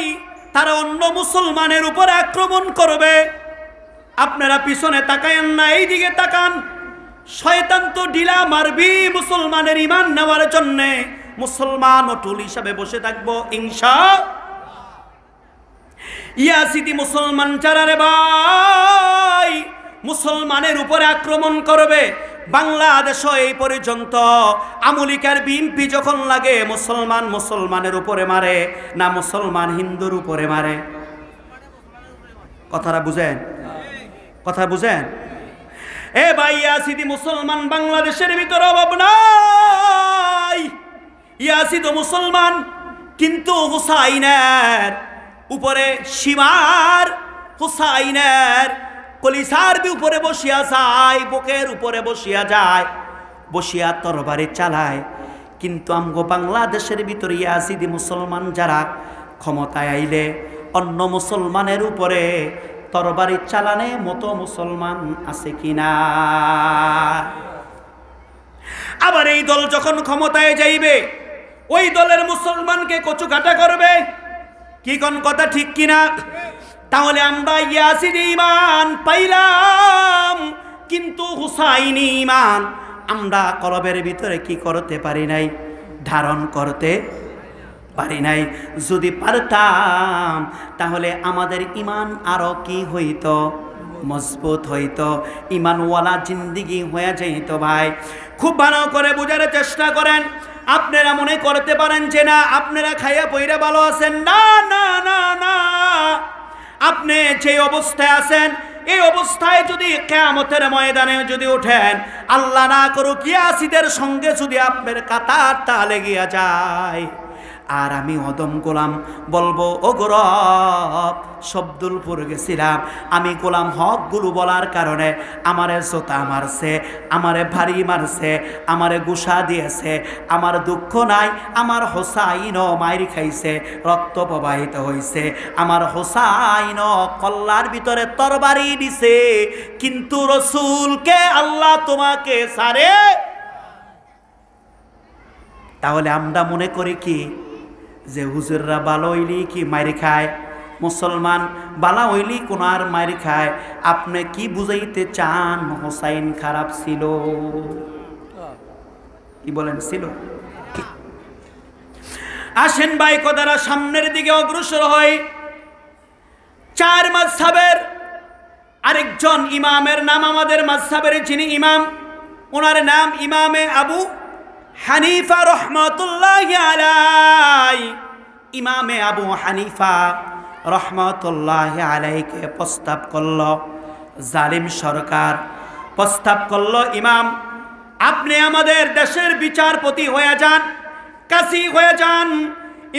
তারা অন্য মুসলমানের উপর আক্রমণ করবে। আপনারা পিছনে তাকায়েন না, এই দিকে তাকান। শয়তান তো ঢিলা মারবি মুসলমানের ইমান নেওয়ার জন্যে, মুসলমান অটুল হিসাবে বসে থাকবো ইনশাআল্লাহ। ইয়াসিদি মুসলমান যারা রে ভাই, মুসলমানের উপরে আক্রমণ করবে। বাংলাদেশ এই পর্যন্ত আমলিকার বিএনপি যখন লাগে, মুসলমান মুসলমানের উপরে মারে না মুসলমান হিন্দুর উপরে মারে? কথাটা বুঝেন, কথা বুঝেন? এ ভাই ইয়াসিদি মুসলমান বাংলাদেশের ভিতরে অভাব নাই। ইয়াসিদ মুসলমান, কিন্তু হুসাইনের উপরে সীমার, হুসাইনের কলিসার উপরে বসিয়া যায়, বুকের উপরে বসিয়া যায়, বসিয়া তরবারি চালায়। কিন্তু আমগো বাংলাদেশের ভিতরে ইয়াসিদি মুসলমান যারা ক্ষমতায় আইলে, অন্য মুসলমানের উপরে তরবারি চালানে মতো মুসলমান আছে কিনা? আবার এই দল যখন ক্ষমতায় যাইবে, ওই দলের মুসলমানকে কচুকাটা করবে। কি কোন কথা ঠিক কিনা? তাহলে আমরা ইয়াসিনী ঈমান পাইলাম, কিন্তু হুসাইনি ঈমান আমরা কলবের ভিতরে কি করতে পারি নাই? ধারণ করতে পারি নাই। যদি পারতাম তাহলে আমাদের ঈমান আরো কি হইতো? মজবুত হইতো, ঈমানওয়ালা জিন্দেগি হয়ে যাইত। ভাই খুব ভালো করে বোঝার চেষ্টা করেন। আপনারা মনে করতে পারেন যে না আপনারা খাইয়া পইরা ভালো আছেন। না না না না, আপনি যে অবস্থায় আছেন এই অবস্থায় যদি কিয়ামতের ময়দানে যদি ওঠেন, আল্লাহ না করুক ইয়াসিদের সঙ্গে যদি আপনার কাতারটা লেগে যায়, আর আমি অদম গোলাম বলবো ও গৌরব শব্দুলপুর গেছিলাম, আমি গোলাম হকগুলো বলার কারণে আমারে জোতা মারছে, আমারে ভারী মারছে, আমারে গুসা দিয়েছে, আমার দুঃখ নাই, আমার হোসাইন মাইর খাইছে, রক্ত প্রবাহিত হয়েছে, আমার হোসাইন কল্লার ভিতরে তরবারি দিছে, কিন্তু রসুলকে আল্লাহ তোমাকে সারে। তাহলে আমরা মনে করি কি যে হুজুররা ভালো হইলি কি মারি খায়, মুসলমান বালা হইলি কোন আর মারি খায়। আপনি কি বুঝাইতে চান হোসাইন খারাপ ছিল? কি বলেন ছিল? আসেন ভাই কথাটা সামনের দিকে অগ্রসর হয়। চার মাযহাবের আরেকজন ইমামের নাম, আমাদের মাযহাবের যিনি ইমাম, ওনার নাম ইমামে আবু হানিফা রহমাতুল্লাহি আলাইহি। ইমামে আবু হানিফা রহমাতুল্লাহি আলাইহিকে প্রস্তাব করল জালিম সরকার, প্রস্তাব করল ইমাম আপনি আমাদের দেশের বিচারপতি হয়ে যান, কাজী হয়ে যান।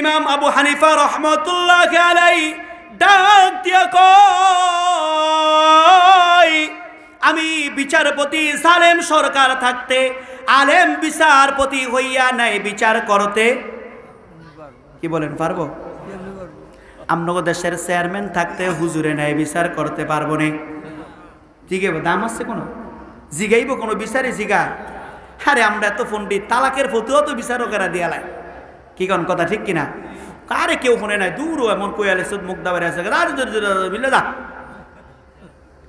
ইমাম আবু হানিফা রহমাতুল্লাহি আলাইহি ডাক দিয়া কয়, আমি বিচারপতি জালেম সরকার থাকতে আলেম বিচারপতি হইয়া নাই বিচার করতে কি বলেন পারবো? আমনগো দেশের চেয়ারম্যান থাকতে হুজুরে নাই বিচার করতে পারবো না। জিগাইব দাম আছে কোনো? জিগাইব কোনো বিচারে জিগা? আরে আমরা এত পণ্ডিত, তালাকের ফতুয়া তো বিচারকেরা দিয়ালায়। কি কোন কথা ঠিক কিনা? আরে কেউ শুনে নাই, দূরও এমন কইয়ালে মুখ দাবারে আছে, মিলে যা।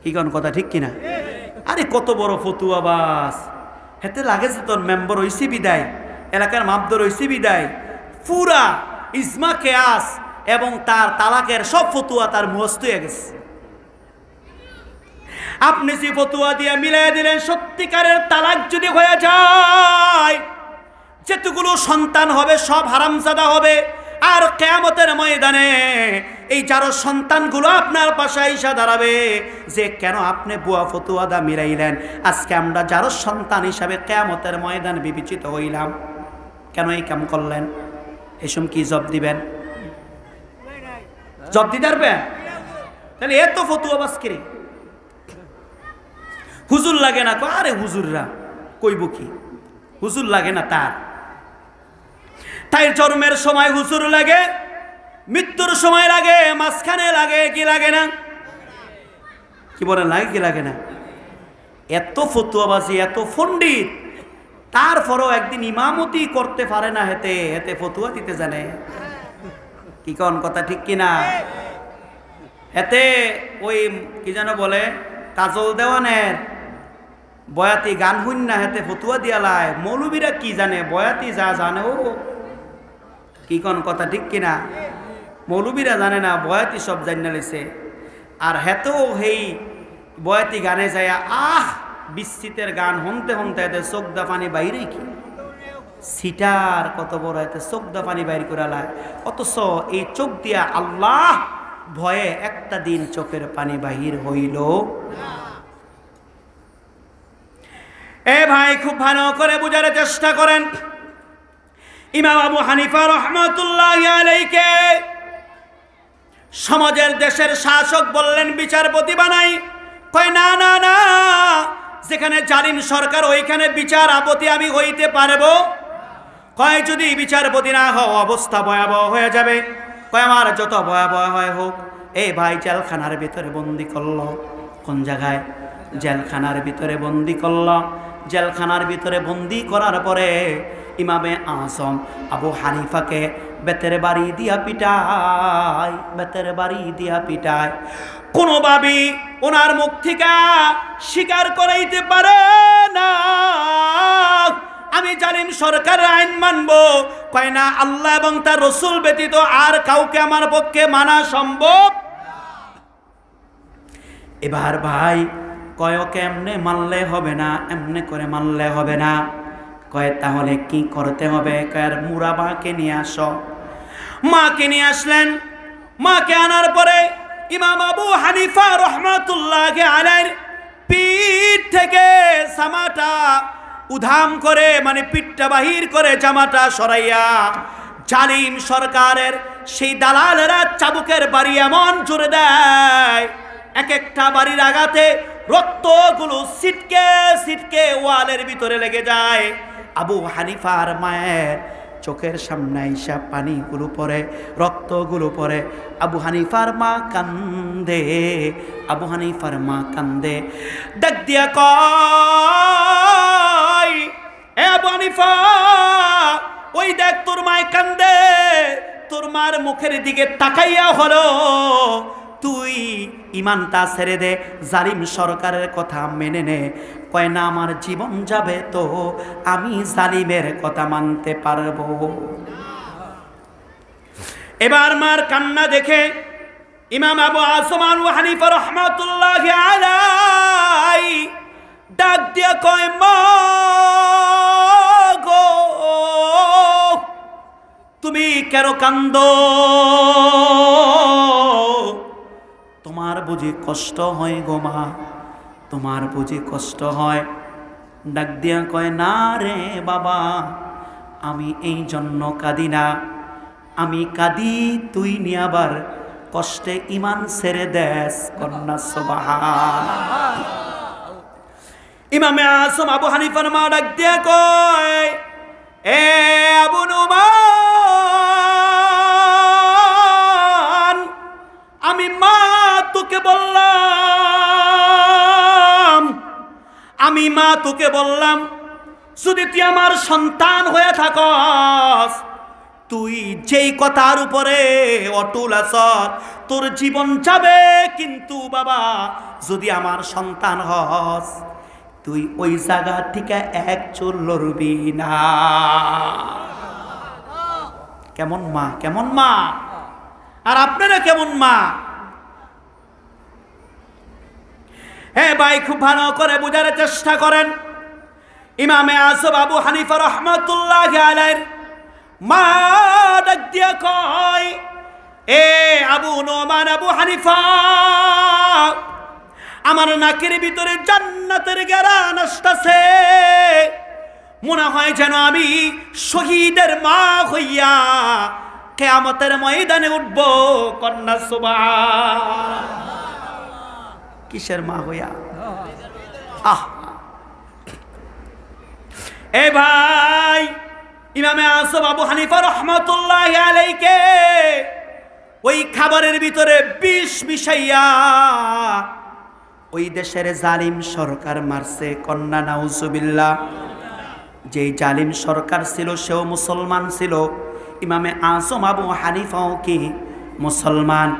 কি কোন কথা ঠিক কিনা? আরে কত বড় ফতুয়া বাস, হেতে লাগে যে তোর মেম্বার হইছি বিদায়, এলাকার মাপদর হইছি বিদায়, পুরা ইজমা কেয়াস এবং তার তালাকের সব ফতুয়া তার মুখস্থ হয়ে গেছে। আপনি যে ফতুয়া দিয়ে মিলাই দিলেন, সত্যিকারের তালাক যদি হয়ে যায়, যেতগুলো সন্তান হবে সব হারামজাদা হবে। আর কিয়ামতের ময়দানে এই যার সন্তানগুলো আপনার পাশে আইসা দাঁড়াবে যে কেন আপনি বুয়া ফতুয়া দা মিলাইলেন। আজকে আমরা যার সন্তান হিসাবে কিয়ামতের ময়দানে বিবেচিত হইলাম, কেন এই কাম করলেন? এসম কি জব দিবেন? জব দিতে পারবেন? তাহলে এত ফতুয়া বাসকিরি হুজুর লাগে না? আরে হুজুররা কইব কি, হুজুর লাগে না তার, তাই জন্মের সময় হুজুর লাগে, মৃত্যুর সময় লাগে, মাঝখানে লাগে কি লাগে না? কি বলেন লাগে কি লাগে না? এত ফতুয়াবাজি, এত পণ্ডিত, তারপরও একদিন ইমামতি করতে পারে না, হেতে হেতে ফতুয়া দিতে জানে। কি কোন কথা ঠিক কিনা? এতে ওই কি যেন বলে কাজল দেওয়ানের বয়াতি গান হইন না, হেতে ফতুয়া দিয়ালায়। মৌলবীরা কি জানে, বয়াতি যা জানে ও। কি কোন কথা ঠিক কিনা? মৌলবীরা জানে না, বয়াতি সব জানিয়ে লেছে। আর হেতেও হেই বয়াতি গানে যায় বিস্মিতের গান শুনতে শুনতে এতে চোখ দা পানি বাইরে কি সিটার কত বড়, এতে চোখ দা পানি বাইর করে লায়। অথচ এই চোখ দিয়া আল্লাহ ভয়ে একটা দিন চোখের পানি বাহির হইল। এ ভাই খুব ভালো করে বুঝার চেষ্টা করেন। ইমাম আবু হানিফা রহমাতুল্লাহি আলাইহিকে সমাজের দেশের শাসক বললেন বিচারপতি বানাই। কয় না না না, যেখানে জালিম সরকার ওইখানে বিচারপতি আমি হইতে পারবো? কয় যদি বিচারপতি না হও অবস্থা ভয়াবহ হয়ে যাবে। কয় আমার যত ভয়াবহ হয় হোক। এই ভাই জেলখানার ভিতরে বন্দি করলো। কোন জায়গায়? জেলখানার ভিতরে বন্দি করলো। জেলখানার ভিতরে বন্দি করার পরে ইমামে আজম আবু হানিফাকে বেতের বাড়ি দিয়া পিটায়, বেতের বাড়ি দিয়া পিটায়। কোনোভাবেই ওনার মুখ থেকে স্বীকার করাইতে পারে না আমি জালিম সরকারের আইন মানব। কয় না, আল্লাহ এবং তার রসুল ব্যতীত আর কাউকে আমার পক্ষে মানা সম্ভব। এবার ভাই কয় ওকে এমনে মানলে হবে না, এমনে করে মানলে হবে না। কয় তাহলে কি করতে হবে? কয় মুরা মাকে নিয়ে আসো। মাকে নিয়ে আসলেন। মাকে আনার পরে ইমাম আবু হানিফা রহমাতুল্লাহি আলাইহির পিঠ থেকে জামাটা উধাম করে, মানে পিঠটা বাহির করে জামাটা সরাইয়া, জালিম সরকারের সেই দালালেরা চাবুকের বাড়ি এমন জোরে দেয়, এক একটা বাড়ির আঘাতে রক্তগুলো ছিটকে ছিটকে ওয়ালের ভিতরে লেগে যায়। আবু হানিফার মায়ের চোখের সামনে আইসা পানিগুলো পড়ে, রক্তগুলো পড়ে। আবু হানিফার মা কান্দে, আবু হানিফার মা কান্দে। ডাক দিয়া কয়, এ আবু হানিফা, ওই দেখ তোর মায় কান্দে, তোর মার মুখের দিকে তাকাইয়া হলো তুই ইমানটা ছেড়ে দে, জালিম সরকারের কথা মেনে নে। কয় না, আমার জীবন যাবে তো আমি জালিমের কথা মানতে পারবো। এবার মার কান্না দেখে ইমাম আবু আবু হানিফা রহমাতুল্লাহি আলাইহি ডাক দিয়া কয়, মা গো, তুমি কেন কান্দো? তোমার বুঝি কষ্ট হয় গো মা, তোমার বুঝি কষ্ট হয়? ডাক দিয়া কয়, না রে বাবা, আমি এই জন্য কাঁদি না, আমি কাঁদি তুই নিয়ে আবার কষ্টে ইমান ছেড়ে দেস। কন্যা সুবহানাল্লাহ। ইমামে আজম আবু হানিফার মা ডাক দিয়া কয়, এ আবু নুমান, আমি মা তোকে বললাম, আমি মা তোকে বললাম, যদি তুই আমার সন্তান হয়ে থাকস, তুই যেই কথার উপরে অটল আছ, তোর জীবন যাবে, কিন্তু বাবা যদি আমার সন্তান হস, তুই ওই জায়গা থেকে এক চুল লড়বি না। কেমন মা, কেমন মা! আর আপনারা কেমন মা? হ্যাঁ ভাই, খুব ভালো করে বোঝার চেষ্টা করেন। ইমামে আজম আবু হানিফা রহমাতুল্লাহি আলাইহির মা ডাক দিয়া কয়, এ আবু নোমান, আবু হানিফা, আমার নাকের ভিতরে জান্নাতের ঘ্রাণ আসতেছে, মনে হয় যেন আমি শহীদের মা হইয়া কিয়ামতের ময়দানে উঠব। কন্যা সুবহানাল্লাহ। কিসের মা হইয়া? আহ, এ ভাই, ইমামে আজম আবু হানিফা রহমাতুল্লাহি আলাইহিকে ওই খাবারের ভিতরে বিষ মিশাইয়া ওই দেশের জালিম সরকার মারছে। কন্যা নাউজুবিল্লাহ। যেই জালিম সরকার ছিল সেও মুসলমান ছিল, ইমামে আজম আবু হানিফাও কি মুসলমান।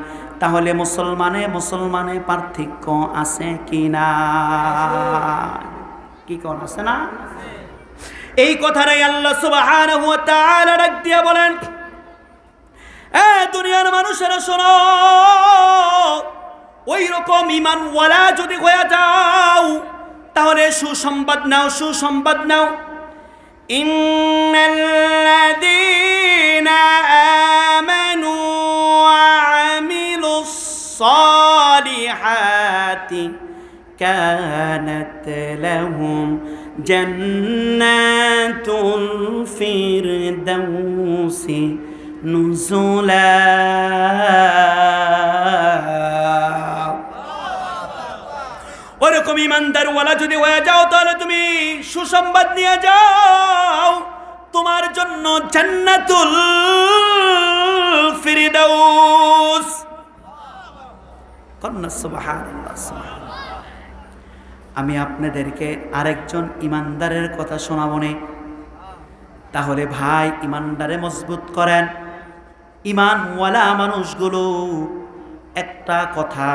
তাহলে মুসলমানে মুসলমানে পার্থক্য আছে কি না? কি কোন আছে না? এই কথাটাই আল্লাহ সুবহানাহু ওয়া তাআলা ডাক দিয়া বলেন, এ দুনিয়ার মানুষেরা শোনো, ওই রকম ঈমানওয়ালা যদি হয়ে যাও, তাহলে সুসংবাদ নাও, সুসংবাদ নাও। ইন্নাল্লাযীনা আমানু ওয়া আমিলুস সালিহাতি কানাত লাহুম জান্নাতুল ফিরদাউসি নুজুলা। ওরকম ইমানদার ওয়ালা যদি হয়ে যাও, তাহলে তুমি সুসংবাদ নিয়ে যাও, তোমার জন্য জান্নাতুল ফিরদাউস। কন্যা সুবহানাল্লাহ, সুবহানাল্লাহ। আমি আপনাদেরকে আরেকজন ইমানদারের কথা শোনাবো নে। তাহলে ভাই ইমানদারে মজবুত করেন। ইমানওয়ালা মানুষগুলো একটা কথা,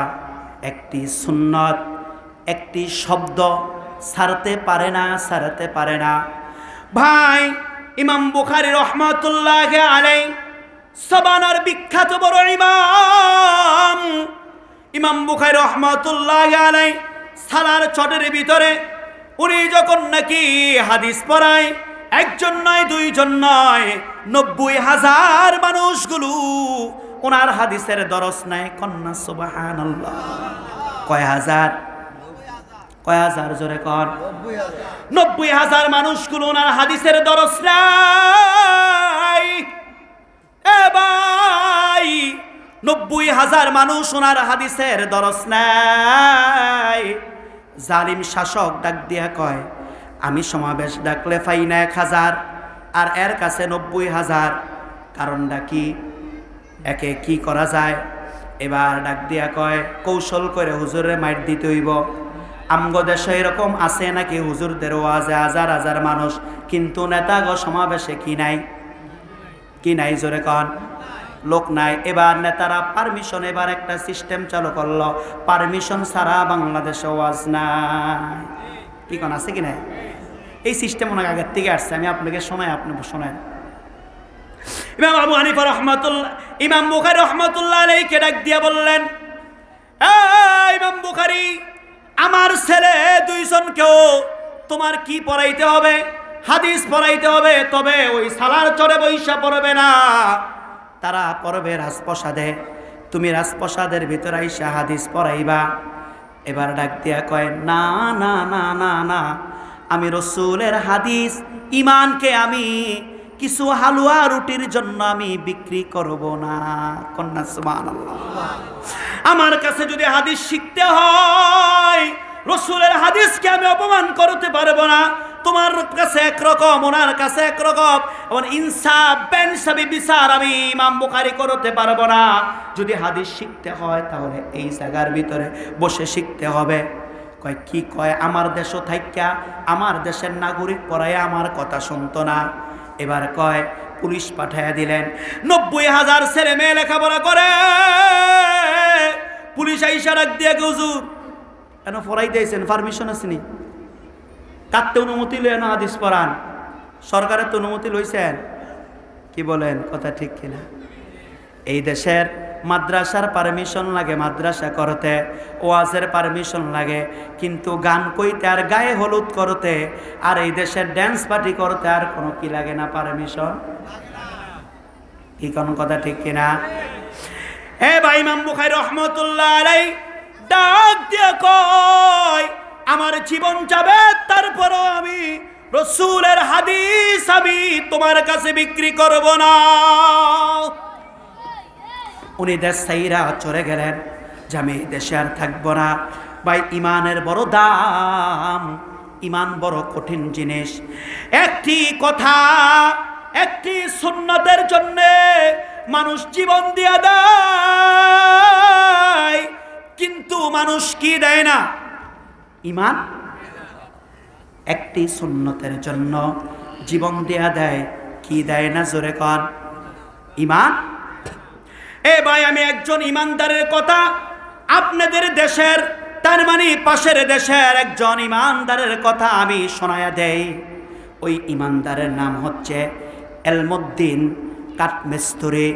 একটি সুন্নত, একটি শব্দ ছাড়তে পারে না। ভাই ইমাম বুখারী রহমাতুল্লাহি আলাইহি সাবানার বিখ্যাত বড় ইমাম বুখারী রহমাতুল্লাহি আলাইহি সালার চটের ভিতরে উনি যখন নাকি হাদিস পড়ায়, একজন নয় দুইজন নয়, 90,000 মানুষগুলো ওনার হাদিসের দরস নেয়। কন্যা সুবহানাল্লাহ। কয় হাজার জোরে কর। 90,000 মানুষগুলো ওনার হাদিসের দরস নেয়। এ ভাই 90,000 মানুষ ওনার হাদিসের দরস নেয়। জালিম শাসক ডাক দিয়া কয়, আমি সমাবেশ ডাকলে পাই না 1,000 আর এর কাছে 90,000, কারণটা কি? একে কি করা যায়? এবার ডাক দিয়া কয়, কৌশল করে হুজুরের মাইট দিতে হইব। আমগো দেশে এরকম আছে নাকি হুজুরদের ওয়াজে হাজার মানুষ, কিন্তু নেতাগো সমাবেশে কি নাই জোরে কন, লোক নাই। এবার নেতারা পারমিশন, এবার একটা সিস্টেম চালু করলো, পারমিশন ছাড়া বাংলাদেশে ওয়াজ নাই। কি কোন আছে কি নাই? এই সিস্টেম অনেক আগের থেকে আসছে, আমি আপনাকে শোনাই, আপনি শোনেন। ইমাম আবু হানিফা রাহমাতুল্লাহ, ইমাম বুখারী রাহমাতুল্লাহ আলাইহি ডাক দিয়া বললেন, ইমাম বুখারী, আমার ছেলে 2 জনকেও তোমার কি পড়াইতে হবে? হাদিস পড়াইতে হবে, তবে ওই সালার চরে বৈশা পড়বে না, তারা পড়বে রাজপ্রসাদে। তুমি রাজপ্রসাদের ভিতরে আইসা হাদিস পড়াইবা। এবার ডাক দিয়া কয়, না না না না না, আমি রসুলের হাদিস, ইমানকে আমি কিছু হালুয়া রুটির জন্য আমি বিক্রি করব না। কন্যা সুবহানাল্লাহ। আমার কাছে যদি হাদিস শিখতে হয়, রসুলের হাদিসকে আমি অপমান করতে পারবো না। তোমার কাছে একরকম, ওনার কাছে একরকম, এবং ইনসাফ বেনসাবি বিচার আমি ইমাম বুখারী করতে পারবো না। যদি হাদিস শিখতে হয় তাহলে এই জায়গার ভিতরে বসে শিখতে হবে। কয় কি কয়? আমার দেশও থাইকা আমার দেশের নাগরিক পড়ায় আমার কথা শুনতো না। এবার কয় পুলিশ পাঠাইয়া দিলেন। 90,000 ছেলে মেয়ে লেখাপড়া করে, পুলিশ আইসা ডাক দিয়ে, হুজুর কেন পড়াই দিয়েছেন? পারমিশন আসেনি? কাটতে অনুমতি লইয়া হাদিস পড়ান, সরকারের তো অনুমতি লইছেন। কি বলেন, কথা ঠিক কিনা? এই দেশের মাদ্রাসার পারমিশন লাগে মাদ্রাসা করতে, ওয়াজের পারমিশন লাগে, কিন্তু গান কইতে আর গায়ে হলুদ করতে আর এই দেশের ড্যান্স পার্টি করতে আর কোনো কি লাগে না, পারমিশন। কি কোন কথা ঠিক কিনা? ভাই ইমাম বুখারী রাহমাতুল্লাহ আলাইহি ডাক দিয়া কয়, আমার জীবন যাবে তারপরও আমি রসুলের হাদিস আমি তোমার কাছে বিক্রি করব না। উনি দেশ ছাইরা চলে গেলেন, যে আমি দেশে আর থাকবো না। ভাই ইমানের বড় দাম, ইমান বড় কঠিন জিনিস। একটি কথা, একটি সুন্নতের জন্য মানুষ জীবন দিয়ে দেয়, কিন্তু মানুষ কি দেয় না? ইমান। একটি সুন্নতের জন্য জীবন দেয়া দেয়, কি দেয় না? জোরে কন, ইমান। ভাই আমি একজন ইমানদারের কথা আপনাদের দেশের, তার মানে পাশের দেশের একজন ইমানদারের কথা আমি শোনায়া দেই। ওই ইমানদারের নাম হচ্ছে এলমুদ্দিন কাঠমিস্ত্রি।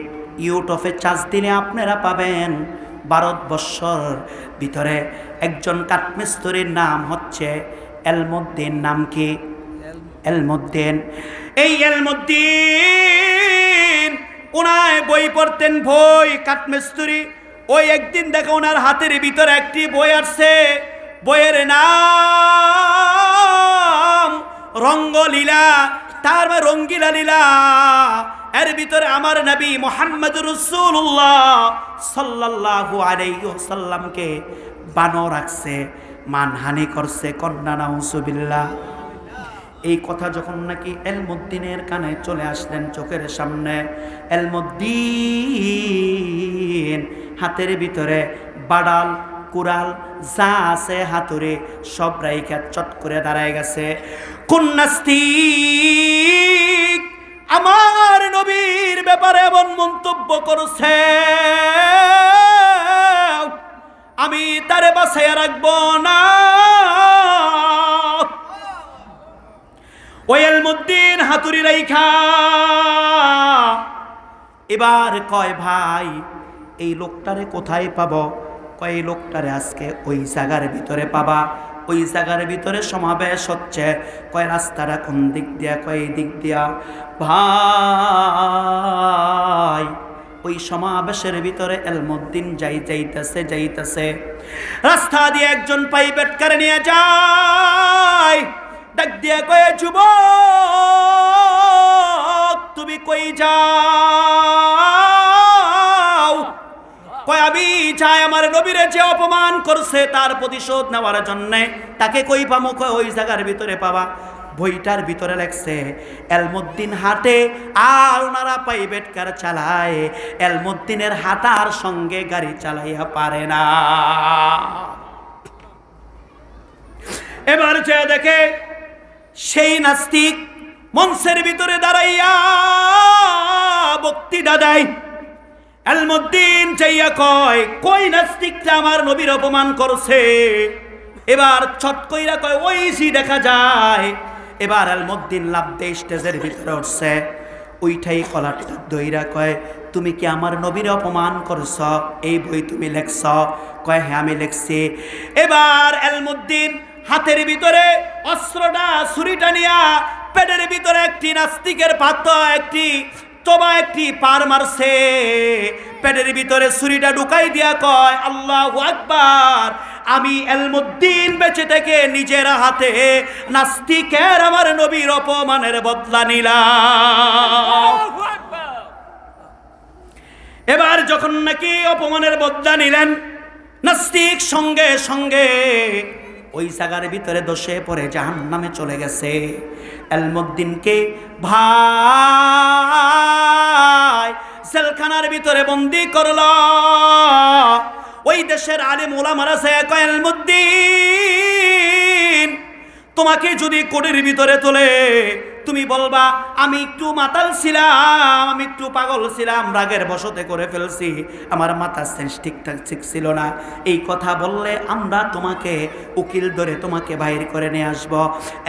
ইউটিউবে চার্জ দিলে আপনারা পাবেন। ভারতবর্ষর ভিতরে একজন কাঠমিস্ত্রির নাম হচ্ছে এলমুদ্দিন। নাম কি? এলমুদ্দিন। এই এলমুদ্দিন ওনায় বই পড়তেন, বই, কাঠমিস্ত্রি। ওই একদিন দেখো ওনার হাতের ভিতরে একটি বই আসছে, বইয়ের নাম রঙ্গলীলা, তার রঙ্গিলা লীলা। এর ভিতরে আমার নবী মুহাম্মদুর রাসূলুল্লাহ সাল্লাল্লাহু আলাইহি ওয়াসাল্লামকে বানর রাখছে, মানহানি করছে। কন্যা নাউজুবিল্লাহ। এই কথা যখন নাকি এলমুদ্দিনের কানে চলে আসলেন চোখের সামনে, এলমুদ্দিন হাতের ভিতরে বাড়াল, কুড়াল যা আছে হাতুড়ে সব রাইখা চট করে দাঁড়ায় গেছে। কোন নাস্তিক ব্যাপারে এমন মন্তব্য করছে, আমি তারে বাঁচাইয়া রাখবো না। ওই এলমুদ্দিন হাতুড়ি রাইখা এবার কয়, ভাই এই লোকটারে কোথায় পাবো? কয় এই লোকটারে আজকে ওই জায়গার ভিতরে পাবা। ওই জায়গার ভিতরে সমাবেশ হচ্ছে। কয় রাস্তাটা কোন দিক দিয়া? কয় এই দিক দিয়া। ভাই ওই সমাবেশের ভিতরে এলমুদ্দিন যাইতেছে রাস্তা দিয়ে একজন প্রাইভেট কারে নিয়ে যায়। ডাক দিয়া কয়ে, যুবক তুমি কই যাও? কয় আমি চাই আমার নবীরে যে অপমান করছে তার প্রতিশোধ নেওয়ার জন্যে। তাকে কই পামো? কয় ওই জায়গার ভিতরে পাবা। বইটার ভিতরে লেখছে এলমুদ্দিন হাঁটে আর ওনারা প্রাইভেট কার চালায়। এলমুদ্দিনের হাঁটার সঙ্গে গাড়ি চালাইয়া পারে না। এবার যে দেখে সেই নাস্তিক মঞ্চের ভিতরে দাঁড়াইয়া বক্তৃতা দেয়। এলমুদ্দিন চাইয়া কয়, কই নাস্তিকটা আমার নবীর অপমান করছে? এবার ছট কইরা কয়, ওই জি দেখা যায়। এবার এলমুদ্দিন লাফ দিয়ে স্টেজের ভিতরে উঠছে। ওইটাই কলারটা দইরা কয়, তুমি কি আমার নবীর অপমান করছ? এই বই তুমি লেখছ? কয় হ্যাঁ আমি লেখছি। এবার এলমুদ্দিন হাতের ভিতরে অস্ত্রটা ছুরিটা নিয়া পেটের ভিতরে একটি নাস্তিকের পাত্র একটি পার মারছে। পেটের ভিতরে ছুরিটা ঢুকাই দিয়া কয়, আল্লাহু আকবার, আমি এলমুদ্দিন বেঁচে থেকে নিজের হাতে নাস্তিকের আমার নবীর অপমানের বদলা নিলাম। এবার যখন নাকি অপমানের বদলা নিলেন, নাস্তিক সঙ্গে সঙ্গে ওই জায়গার ভিতরে দোষে পড়ে জাহান্নামে চলে গেছে। এলমুদ্দিনকে ভাই জেলখানার ভিতরে বন্দি করল। ওই দেশের আলেম ওলামারা কয়, এলমুদ্দিন তোমাকে যদি কোটের ভিতরে তোলে তুমি বলবা আমি একটু মাতাল ছিলাম, আমি একটু পাগল ছিলাম, রাগের বশতে করে ফেলছি, আমার মাথা সেন্স ঠিকঠাক ঠিক ছিল না। এই কথা বললে আমরা তোমাকে উকিল ধরে তোমাকে বাইর করে নিয়ে আসবো।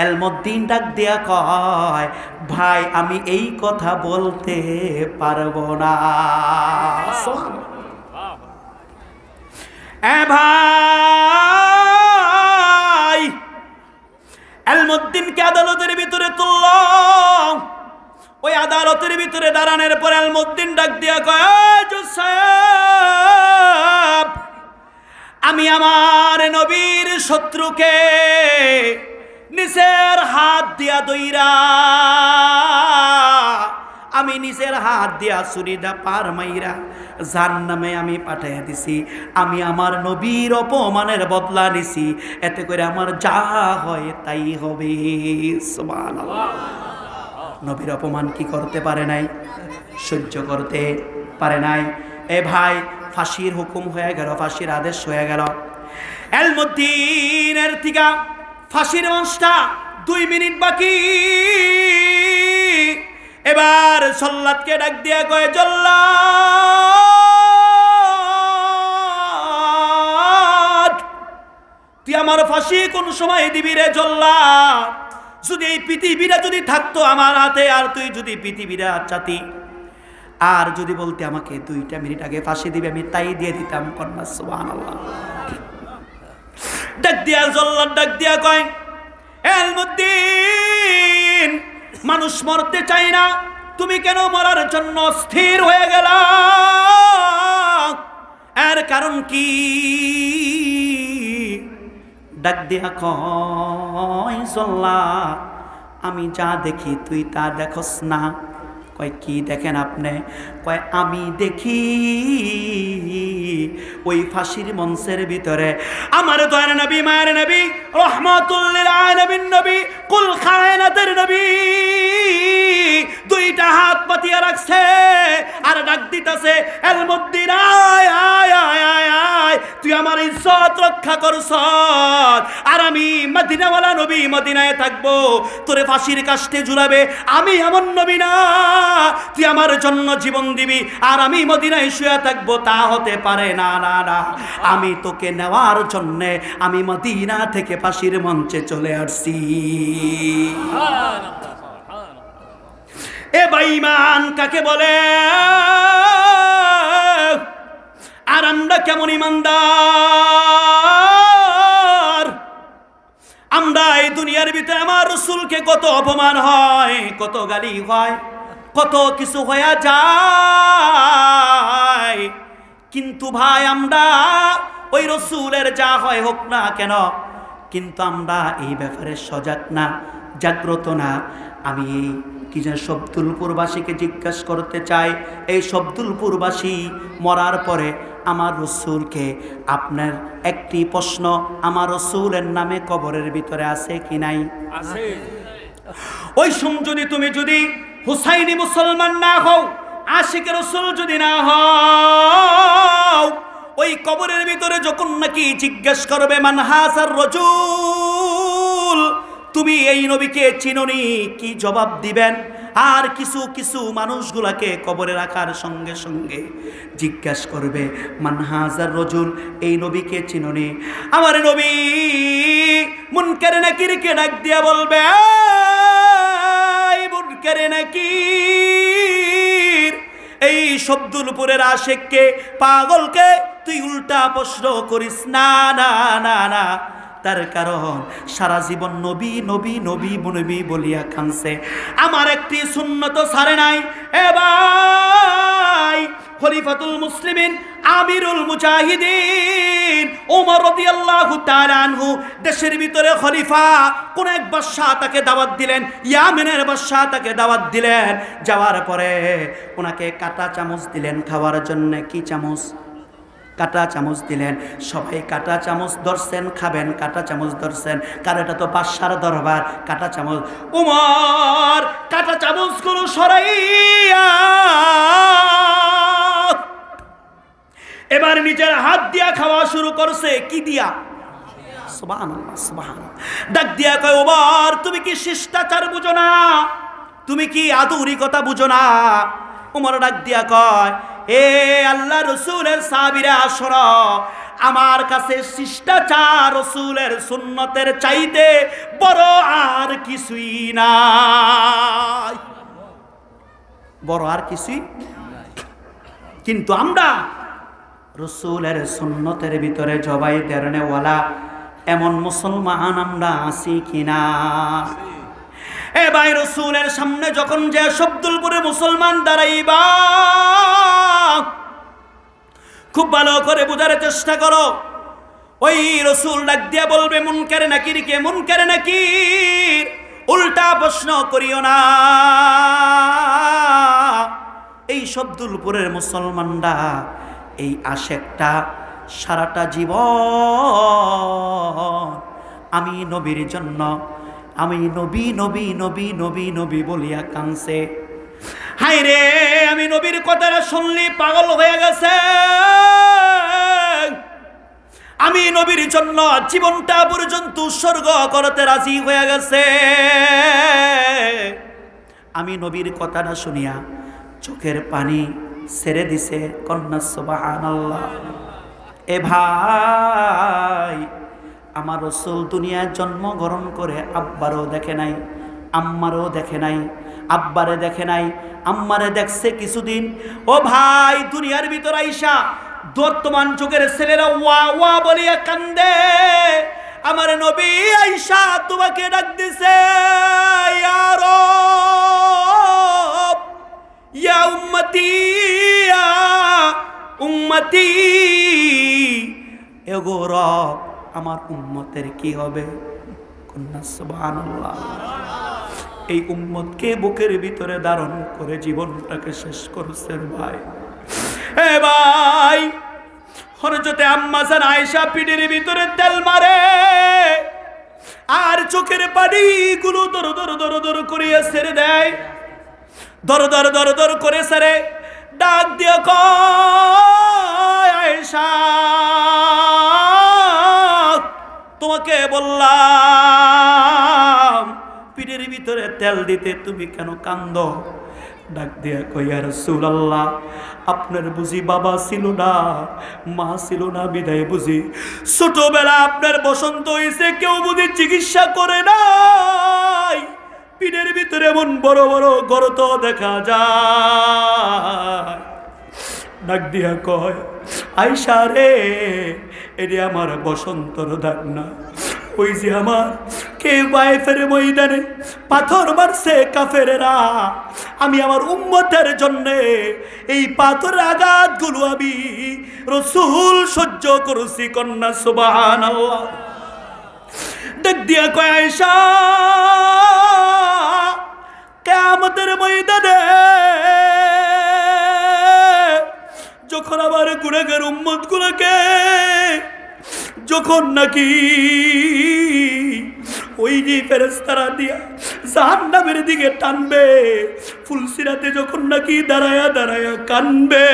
এলমুদ্দিন ডাক দিয়া কয়, ভাই আমি এই কথা বলতে পারবো না। ভাই এলমুদ্দিনকে আদালতের ভিতরে তুলল। ওই আদালতের ভিতরে দাঁড়ানোর পর এলমুদ্দিন ডাক দিয়া কয়, জোসেফ আমি আমার নবীর শত্রুকে নিজের হাত দিয়া দইরা, আমি নিজের হাত দিয়া ছুরিটা পার মাইরা জাহান্নামে আমি পাঠাইয়া দিছি। আমি আমার নবীর অপমানের বদলা নিছি, এতে করে আমার যা হয় তাই হবে। সুবহানাল্লাহ। নবীর অপমান কি করতে পারে নাই? সহ্য করতে পারে নাই। এ ভাই ফাঁসির হুকুম হয়ে গেল, ফাঁসির আদেশ হয়ে গেল। এলমুদ্দিনের থেকে ফাঁসির মাসটা 2 মিনিট বাকি। এবার জল্লাদকে ডাক দিয়া কয়, জল্লাদ তুই আমার ফাঁসি কোন সময় দিবি রে জল্লাদ? যদি এই পৃথিবীটা যদি থাকতো আমার হাতে, আর তুই যদি পৃথিবীটা চাতি, আর যদি বলতে আমাকে 2 মিনিট আগে ফাঁসি দিবে, আমি তাই দিয়ে দিতাম। কন্যা সুবহানাল্লাহ। ডাক দিয়া জল্লাদ ডাক দিয়া কয়, এলমুদ্দিন মানুষ মরতে চাই না, তুমি কেন মরার জন্য স্থির হয়ে গেল? এর কারণ কি? ডাক দিয়া কয়, জল্লাদ আমি যা দেখি তুই তা দেখোস না। কয় কি দেখেন আপনি? কয় আমি দেখি ওই ফাঁসির মঞ্চের ভিতরে আমার দয়ার নবী, মায়ের নবী, রহমাতুল লিল আলামিন নবী, কুল কায়নাতের নবী 2টা হাত পাতিয়া রাখছে আর ডাক দিতেছে, এলমুদ্দিন আয় আয় আয় আয় আয়, তুই আমার ইজ্জত রক্ষা করছ, আর আমি মদিনাওয়ালা নবী মদিনায় থাকবো, তোরে ফাঁসির কাস্টে ঝুলাবে, আমি এমন নবী না তুই আমার জন্য জীবন দিবি আর আমি মদিনায় শুয়ে থাকবো, তা হতে পারে না। না না, আমি তোকে নেওয়ার জন্যে আমি মদিনা থেকে ফাঁসির মঞ্চে চলে আসছি। এ বেঈমান কাকে বলে? আর আমরা কেমন ইমানদার? আমরা এই দুনিয়ার ভিতরে আমার রাসূলকে কত অপমান হয়, কত গালি হয়, কত কিছু হয়ে যায়, কিন্তু ভাই আমরা ওই রাসূলের যা হয় হোক না কেন, কিন্তু আমরা এই ব্যাপারে সজাগ না, জাগ্রত না। আমি কি যেন শব্দুলপুরবাসীকে জিজ্ঞাসা করতে চাই, এই শব্দুলপুরবাসী মরার পরে আমার রাসূলকে, আপনার একটি প্রশ্ন, আমার রাসূলের নামে কবরের ভিতরে আছে কি নাই? আছে। ওই যদি তুমি যদি হুসাইনি মুসলমান না হও, আশিক রাসূল যদি না হও, ওই কবরের ভিতরে যখন নাকি জিজ্ঞেস করবে মান হাসার রাজুল, তুমি এই নবীকে চিনোনি, কি জবাব দিবেন? আর কিছু কিছু মানুষগুলাকে কবরে রাখার সঙ্গে সঙ্গে জিজ্ঞেস করবে মান হাজার রজুল, এই নবীকে চিনোনি? আমার নবী মুনকার নাকিরকে ডাক দিয়া বলবে, এই মুনকার নাকির, এই শব্দুলপুরের আশেককে, পাগলকে তুই উল্টা প্রশ্ন করিস না। না না না, তার কারণ সারা জীবন নবী নবী নবী নবী বলিয়া কানছে, আমার একটি সুন্নত ছাড়ে নাই। এ ভাই, খলিফাতুল মুসলিমিন আমিরুল মুজাহিদিন ওমর রাদিয়াল্লাহু তাআলা আনহু দেশের ভিতরে খলিফা, কোন এক বাদশা তাকে দাওয়াত দিলেন, ইয়ামেনের বাদশা তাকে দাওয়াত দিলেন, যাওয়ার পরে ওনাকে কাঁটা চামচ দিলেন খাওয়ার জন্য। কি চামচ? কাঁটা চামচ দিলেন। সবাই কাঁটা চামচ ধরছেন, খাবেন, কাঁটা চামচ ধরছেন, কারণ এটা তো বাদশার দরবার, কাঁটা চামচ। উমর কাঁটা চামচগুলো সরাইয়া এবার নিজের হাত দিয়া খাওয়া শুরু করছে। কি দিয়া? সুবহানাল্লাহ সুবহানাল্লাহ। ডাক দিয়া কয়, ওমর তুমি কি শিষ্টাচার বুঝো না? তুমি কি আধুনিকতা বুঝো না? উমর ডাক দিয়া কয়, এ আল্লাহ রসুলের সাহাবীরা শোনো, আমার কাছে শিষ্টাচার রসুলের সুন্নতের চাইতে বড় আর কিছুই নাই, বড় আর কিছুই। কিন্তু আমরা রসুলের সুন্নতের ভিতরে জবাই দেরনেওয়ালা এমন মুসলমান আমরা আছি কিনা? এ ভাই, রসুলের সামনে যখন যে শব্দুলপুরে মুসলমান দাঁড়াইবা, খুব ভালো করে বোঝার চেষ্টা করো। ওই রসুল ডাক দিয়া বলবে মুনকার নাকির কে? মুনকার নাকির, উল্টা প্রশ্ন করিও না। এই শব্দুলপুরের মুসলমানরা, এই আশেকটা সারাটা জীবন আমি নবীর জন্য, আমি নবী নবী নবী নবী নবী বলিয়া কানছে। হায় রে, আমি নবীর কথাটা শুনলি পাগল হয়ে গেছে, আমি নবীর জন্য জীবনটা পর্যন্ত উৎসর্গ করতে রাজি হয়ে গেছে। আমি নবীর কথাটা শুনিয়া চোখের পানি ছেড়ে দিছে। কন্যা সুবহানাল্লাহ। এ ভাই, আমার রাসূল দুনিয়ায় জন্মগ্রহণ করে আব্বারও দেখে নাই, আম্মারও দেখে নাই, আব্বারে দেখে নাই, আম্মারে দেখছে কিছুদিন। ও ভাই, দুনিয়ার ভিতর আইসা বর্তমান যুগের ছেলেরা ওয়া ওয়া বলিয়া কান্দে, আমার নবী আইসা তোমাকে ডাক দিছে, ইয়া রব, ইয়া উম্মতি, ইয়া উম্মতি, এগো রব, আমার উম্মতের কি হবে? কন্যা সুবহানাল্লাহ। এই উম্মতকে বুকের ভিতরে ধারণ করে জীবনটাকে শেষ করছেন ভাই। এ ভাই, হযরতে আম্মা জান আয়েশা পিঠের ভিতরে তেল মারে, আর চোখের পানি গুলো দর দর দর দর করে ছেড়ে দেয়, দর দর দর দর করে ছেড়ে ডাক দিয়ে কয়, আয়েশা তোমাকে বললাম পিঠের ভিতরে তেল দিতে, তুমি কেন কান্দো? ডাক দিয়া কই, ইয়া রাসূলুল্লাহ, আপনার বুঝি বাবা ছিল না, মা ছিল না, বিদায় বুঝি ছোটবেলা আপনার বসন্ত হয়েছে, কেউ বুঝি চিকিৎসা করে নাই, পিঠের ভিতরে এমন বড় বড় গর্ত দেখা যায়। ডাক দিয়া কয়, আয়সা রে, এটি আমার বসন্তর দাগ না, ওই যে আমার কে বাইফের ময়দানে পাথর মারছে কাফেরেরা, আমি আমার উম্মতের জন্য এই পাথরের আঘাতগুলো আমি রাসূল সহ্য করেছি। কন্যা সুবহানাল্লাহ। ডাক দিয়া কয়, আয়েশা, কিয়ামতের ময়দানে যখন আমার গুনাহগার উম্মতগুলোকে যখন নাকি ওই যে ফেরেশতারা দিয়া জাহান্নামের দিকে টানবে, ফুলসিরাতে যখন নাকি দাঁড়ায়া দাঁড়ায়া কানবে,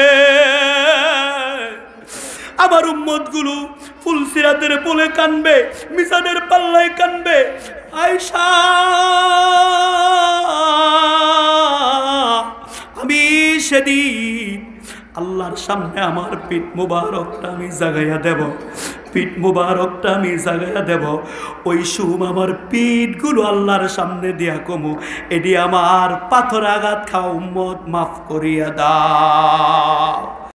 আমার উম্মতগুলো ফুলসিরাতের পোলে কানবে, মিজানের পাল্লায় কানবে। আয়েশা, আমি সেদিন আল্লাহর সামনে আমার পিঠ মুবারকটা আমি জাগাইয়া দেব, পিঠ মুবারকটা আমি জাগাইয়া দেব, ওই সুম আমার পিঠগুলো আল্লাহর সামনে দিয়া কমু, এটি আমার পাথর আঘাত খাওয়া উম্মত মাফ করিয়া দাও।